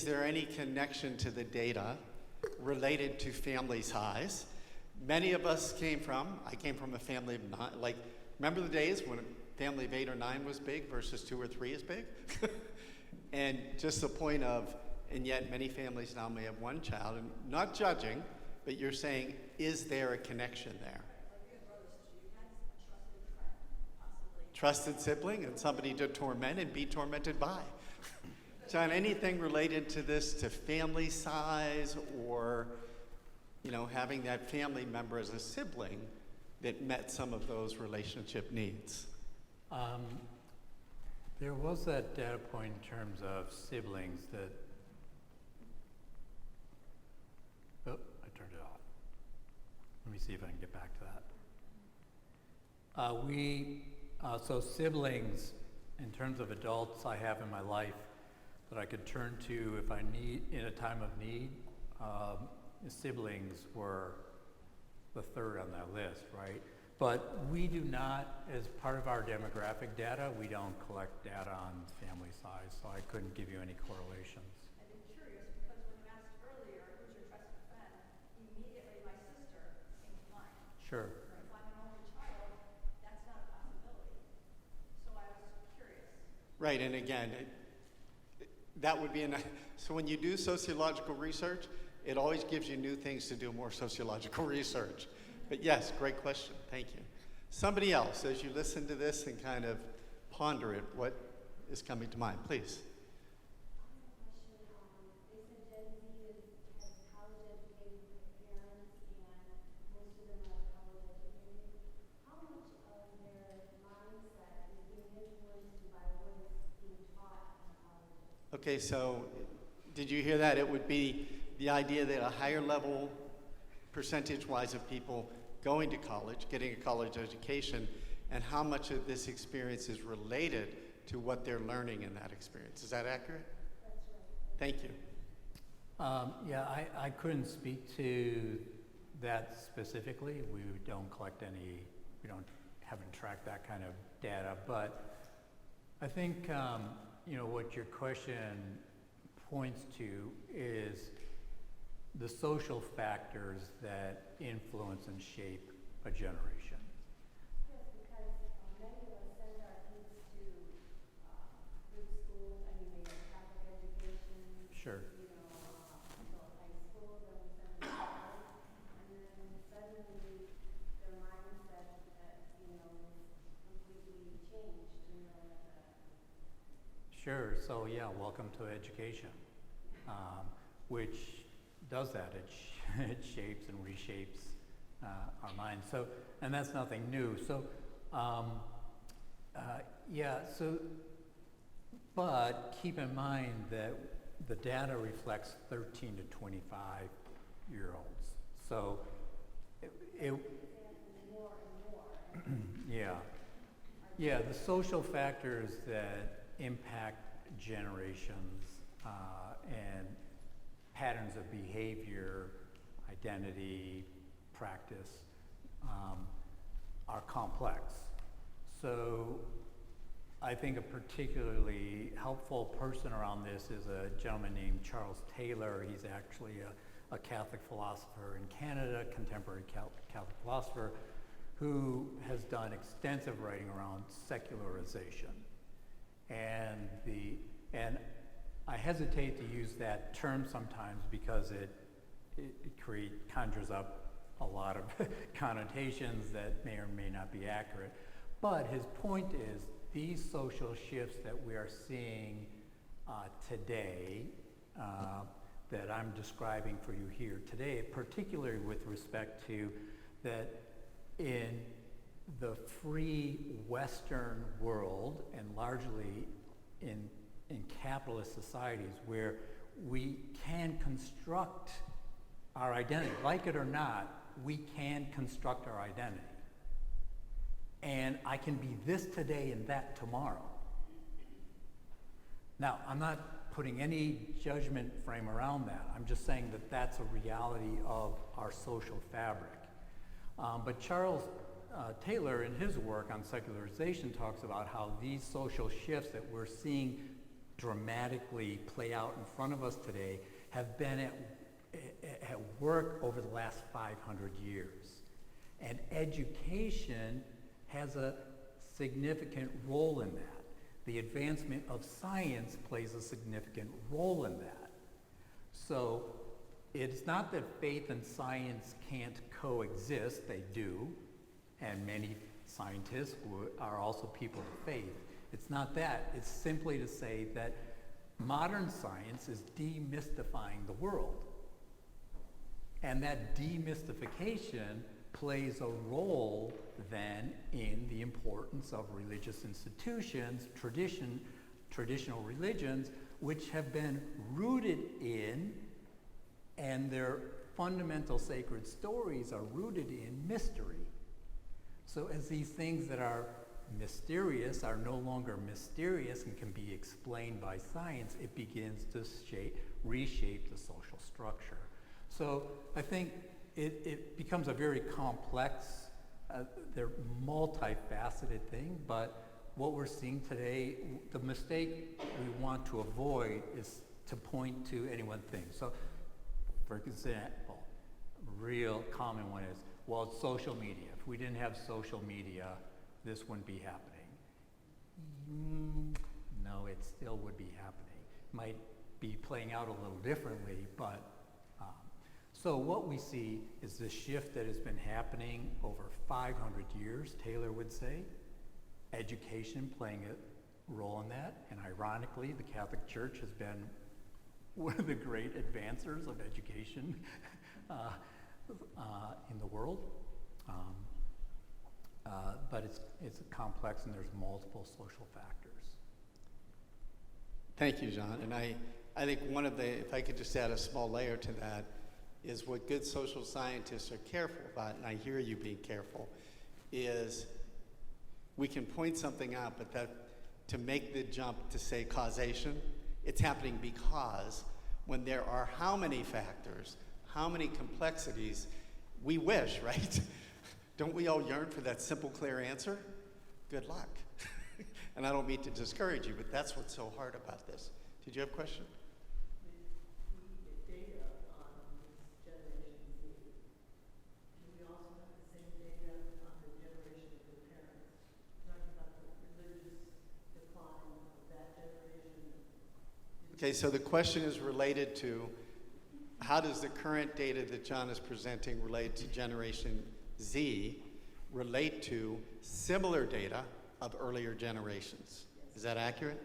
Speaker 3: there any connection to the data related to family size? Many of us I came from a family of 9, like, remember the days when a family of 8 or 9 was big versus 2 or 3 is big? And just the point of, and yet many families now may have one child, and not judging, but you're saying, is there a connection there? Trusted sibling and somebody to torment and be tormented by. John, anything related to this, to family size or, having that family member as a sibling that met some of those relationship needs?
Speaker 1: There was that data point in terms of siblings that, oh, I turned it off. Let me see if I can get back to that. So siblings, in terms of adults I have in my life that I could turn to if I need, in a time of need, siblings were the third on that list, right? But we do not, as part of our demographic data, we don't collect data on family size, so I couldn't give you any correlations.
Speaker 4: I'd be curious because when you asked earlier, who's your trusted friend, immediately my sister came to mind.
Speaker 1: Sure.
Speaker 4: If I'm an only child, that's not a possibility. So I was curious.
Speaker 3: Right, and again, that would be so when you do sociological research, it always gives you new things to do more sociological research. But yes, great question, thank you. Somebody else, as you listen to this and kind of ponder it, what is coming to mind, please?
Speaker 5: They said Gen Z has college-educated parents, and most of them are college-educated. How much of their mindset is being influenced by what is being taught in college?
Speaker 3: Okay, so did you hear that? It would be the idea that a higher level percentage-wise of people going to college, getting a college education, and how much of this experience is related to what they're learning in that experience. Is that accurate?
Speaker 5: That's right.
Speaker 3: Thank you.
Speaker 1: Yeah, I couldn't speak to that specifically. We don't collect any, haven't tracked that kind of data, but I think, what your question points to is the social factors that influence and shape a generation.
Speaker 5: Yes, because many of us send our kids to good schools. I mean, they have Catholic education.
Speaker 1: Sure.
Speaker 5: Until high school, then we send them to college, and then suddenly their mindset, is completely changed.
Speaker 1: Sure, so yeah, welcome to education, which does that. It shapes and reshapes our minds. So, and that's nothing new. So, but keep in mind that the data reflects 13 to 25-year-olds. So it
Speaker 5: More and more.
Speaker 1: yeah. Yeah, the social factors that impact generations and patterns of behavior, identity, practice are complex. So I think a particularly helpful person around this is a gentleman named Charles Taylor. He's actually a Catholic philosopher in Canada, contemporary Catholic philosopher, who has done extensive writing around secularization. And I hesitate to use that term sometimes because it conjures up a lot of connotations that may or may not be accurate. But his point is these social shifts that we are seeing today, that I'm describing for you here today, particularly with respect to that in the free Western world and largely in capitalist societies where we can construct our identity, like it or not, we can construct our identity. And I can be this today and that tomorrow. Now, I'm not putting any judgment frame around that. I'm just saying that that's a reality of our social fabric. But Charles Taylor, in his work on secularization, talks about how these social shifts that we're seeing dramatically play out in front of us today have been at work over the last 500 years. And education has a significant role in that. The advancement of science plays a significant role in that. So it's not that faith and science can't coexist, they do, and many scientists are also people of faith. It's not that, it's simply to say that modern science is demystifying the world. And that demystification plays a role then in the importance of religious institutions, traditional religions, which have been rooted in, and their fundamental sacred stories are rooted in mystery. So as these things that are mysterious are no longer mysterious and can be explained by science, it begins to reshape the social structure. So I think it becomes a very complex, they're multifaceted thing, but what we're seeing today, the mistake we want to avoid is to point to any one thing. So, for example, a real common one is, well, it's social media. If we didn't have social media, this wouldn't be happening. No, it still would be happening. It might be playing out a little differently, but so what we see is the shift that has been happening over 500 years, Taylor would say, education playing a role in that, and ironically, the Catholic Church has been one of the great advancers of education in the world. But it's complex and there's multiple social factors.
Speaker 3: Thank you, John. And I think one of the, if I could just add a small layer to that, is what good social scientists are careful about, and I hear you being careful, is we can point something out, but that to make the jump to say causation, it's happening because when there are how many factors, how many complexities, we wish, right? Don't we all yearn for that simple, clear answer? Good luck. And I don't mean to discourage you, but that's what's so hard about this. Did you have a question?
Speaker 2: The data on this Generation Z, do we also have the same data on the generation of the parents? Talking about the religious decline of that generation.
Speaker 3: Okay, so the question is related to how does the current data that John is presenting relate to Generation Z relate to similar data of earlier generations? Is that accurate?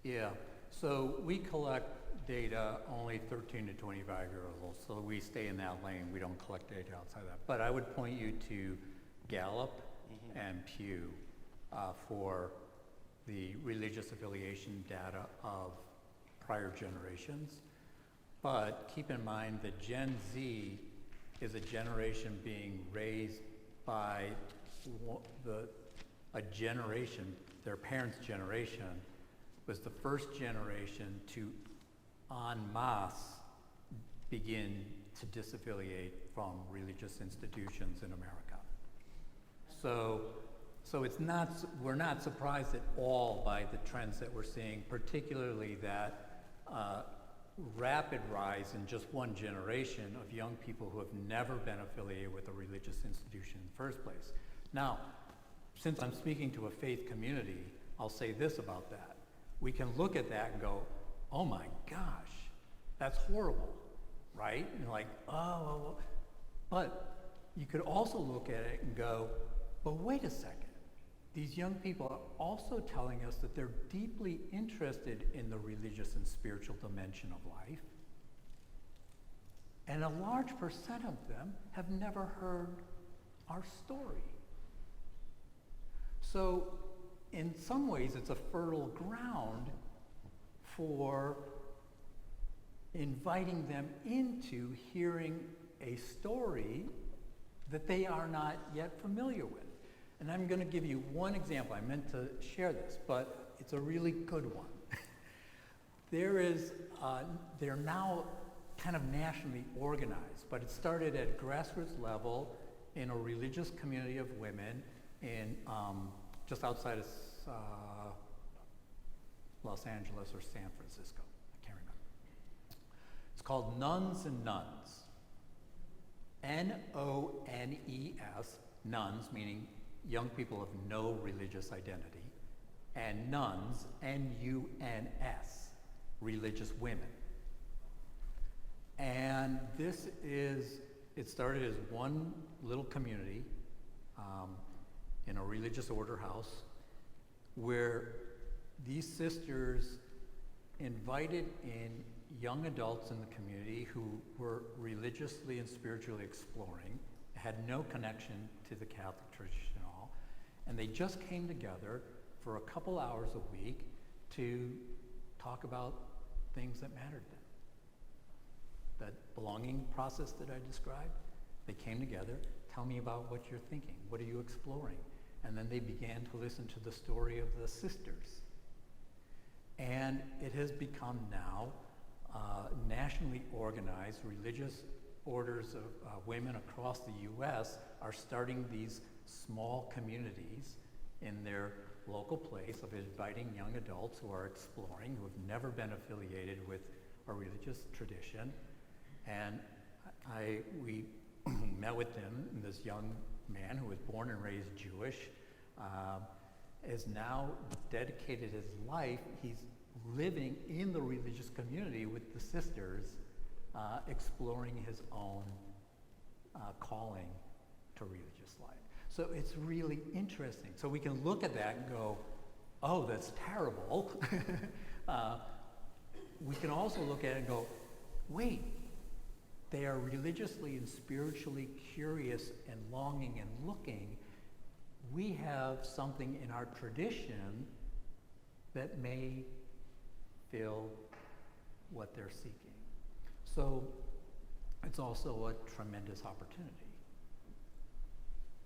Speaker 1: Yeah, so we collect data only 13 to 25-year-olds, so we stay in that lane. We don't collect data outside that. But I would point you to Gallup and Pew for the religious affiliation data of prior generations. But keep in mind that Gen Z is a generation being raised by a generation, their parents' generation was the first generation to en masse begin to disaffiliate from religious institutions in America. So it's not, we're not surprised at all by the trends that we're seeing, particularly that rapid rise in just one generation of young people who have never been affiliated with a religious institution in the first place. Now, since I'm speaking to a faith community, I'll say this about that. We can look at that and go, oh my gosh, that's horrible, right? And you're like, oh, well. But you could also look at it and go, but wait a second. These young people are also telling us that they're deeply interested in the religious and spiritual dimension of life. And a large percent of them have never heard our story. So in some ways, it's a fertile ground for inviting them into hearing a story that they are not yet familiar with. And I'm going to give you one example. I meant to share this, but it's a really good one. They're now kind of nationally organized, but it started at grassroots level in a religious community of women in just outside of Los Angeles or San Francisco. I can't remember. It's called Nuns and Nuns. N-O-N-E-S, nuns, meaning young people of no religious identity, and nuns, N-U-N-S, religious women. And it started as one little community in a religious order house where these sisters invited in young adults in the community who were religiously and spiritually exploring, had no connection to the Catholic tradition at all, and they just came together for a couple hours a week to talk about things that mattered to them. That belonging process that I described, they came together, tell me about what you're thinking, what are you exploring? And then they began to listen to the story of the sisters. And it has become now nationally organized. Religious orders of women across the U.S. are starting these small communities in their local place of inviting young adults who are exploring, who have never been affiliated with a religious tradition. And we met with them, and this young man who was born and raised Jewish has now dedicated his life. He's living in the religious community with the sisters, exploring his own calling to religious life. So it's really interesting. So we can look at that and go, oh, that's terrible. We can also look at it and go, wait, they are religiously and spiritually curious and longing and looking. We have something in our tradition that may fill what they're seeking. So it's also a tremendous opportunity.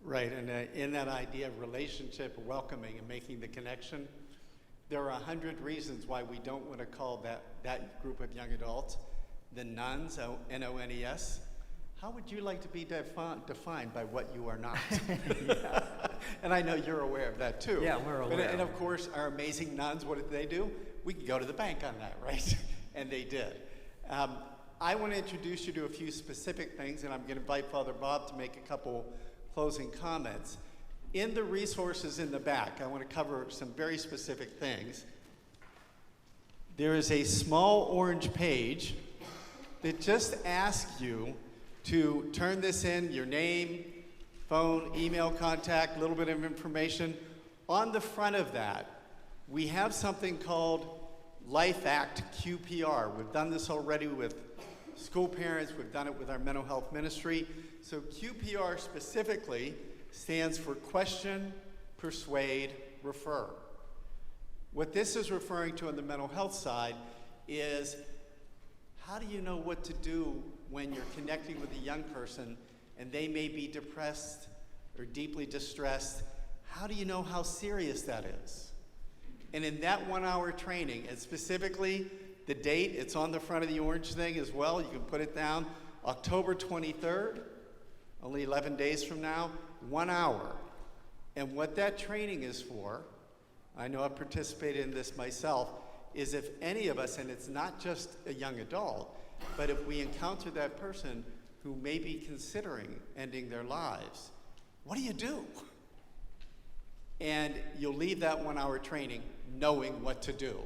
Speaker 3: Right, and in that idea of relationship, welcoming, and making the connection, there are 100 reasons why we don't want to call that group of young adults the nuns, N-O-N-E-S. How would you like to be defined by what you are not?
Speaker 1: Yeah.
Speaker 3: And I know you're aware of that too.
Speaker 1: Yeah, we're aware.
Speaker 3: And of course, our amazing nuns, what did they do? We could go to the bank on that, right? And they did. I want to introduce you to a few specific things, and I'm going to invite Father Bob to make a couple closing comments. In the resources in the back, I want to cover some very specific things. There is a small orange page that just asks you to turn this in, your name, phone, email contact, a little bit of information. On the front of that, we have something called Life Act QPR. We've done this already with school parents. We've done it with our mental health ministry. So QPR specifically stands for Question, Persuade, Refer. What this is referring to on the mental health side is, how do you know what to do when you're connecting with a young person and they may be depressed or deeply distressed? How do you know how serious that is? And in that 1-hour training, and specifically the date, it's on the front of the orange thing as well, you can put it down, October 23rd, only 11 days from now, 1 hour. And what that training is for, I know I've participated in this myself, is if any of us, and it's not just a young adult, but if we encounter that person who may be considering ending their lives, what do you do? And you'll leave that 1-hour training knowing what to do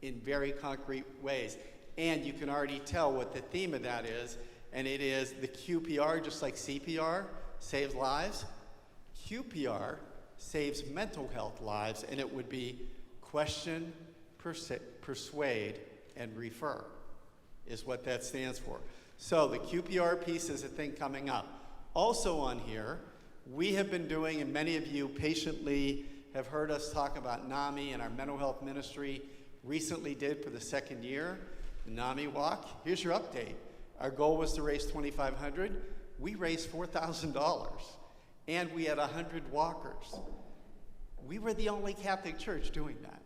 Speaker 3: in very concrete ways. And you can already tell what the theme of that is, and it is the QPR, just like CPR saves lives. QPR saves mental health lives, and it would be question, persuade, and refer is what that stands for. So the QPR piece is a thing coming up. Also on here, we have been doing, and many of you patiently have heard us talk about NAMI and our mental health ministry recently did for the 2nd year, the NAMI Walk. Here's your update. Our goal was to raise $2,500. We raised $4,000, and we had 100 walkers. We were the only Catholic church doing that.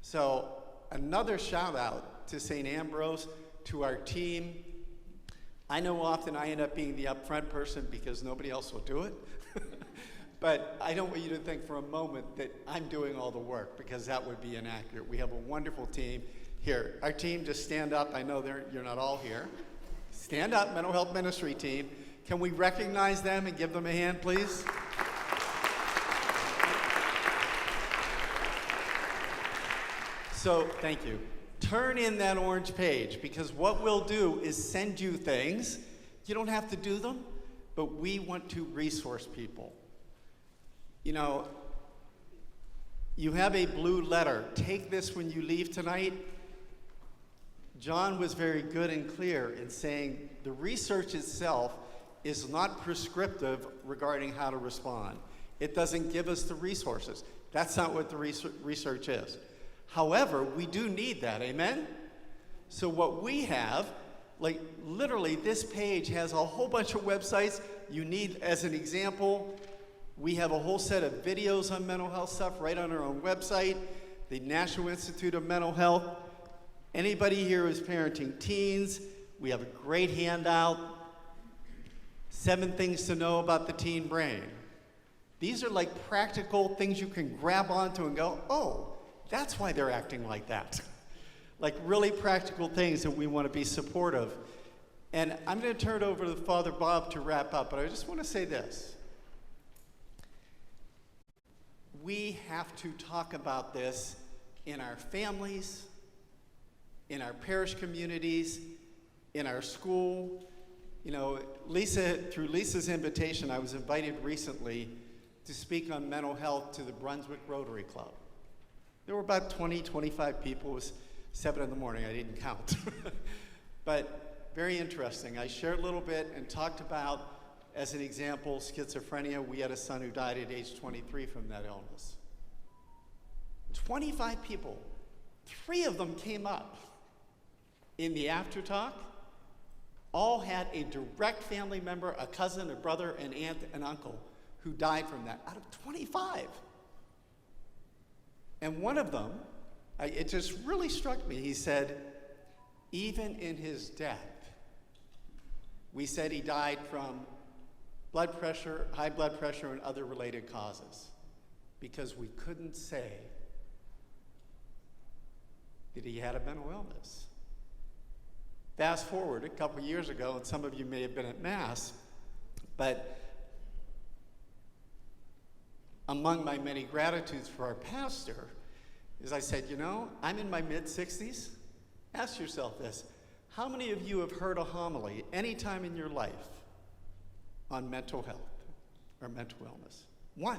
Speaker 3: So another shout out to St. Ambrose, to our team. I know often I end up being the upfront person because nobody else will do it. But I don't want you to think for a moment that I'm doing all the work, because that would be inaccurate. We have a wonderful team here. Our team, just stand up. I know you're not all here. Stand up, mental health ministry team. Can we recognize them and give them a hand, please? So, thank you. Turn in that orange page, because what we'll do is send you things. You don't have to do them, but we want to resource people. You know, you have a blue letter. Take this when you leave tonight. John was very good and clear in saying the research itself is not prescriptive regarding how to respond. It doesn't give us the resources. That's not what the research is. However, we do need that, amen? So what we have, like literally this page has a whole bunch of websites you need. As an example, we have a whole set of videos on mental health stuff right on our own website, the National Institute of Mental Health. Anybody here who's parenting teens, we have a great handout, 7 things to know about the teen brain. These are like practical things you can grab onto and go, oh, that's why they're acting like that. Like really practical things that we want to be supportive. And I'm going to turn it over to Father Bob to wrap up, but I just want to say this. We have to talk about this in our families, in our parish communities, in our school. You know, through Lisa's invitation, I was invited recently to speak on mental health to the Brunswick Rotary Club. There were about 20, 25 people. It was 7 in the morning. I didn't count. But very interesting. I shared a little bit and talked about, as an example, schizophrenia. We had a son who died at age 23 from that illness. 25 people. 3 of them came up in the after talk. All had a direct family member, a cousin, a brother, an aunt, an uncle, who died from that, out of 25. And one of them, it just really struck me. He said, even in his death, we said he died from blood pressure, high blood pressure, and other related causes, because we couldn't say that he had a mental illness. Fast forward a couple years ago, and some of you may have been at Mass, but among my many gratitudes for our pastor is I said, you know, I'm in my mid-60s. Ask yourself this. How many of you have heard a homily any time in your life on mental health or mental illness? 1.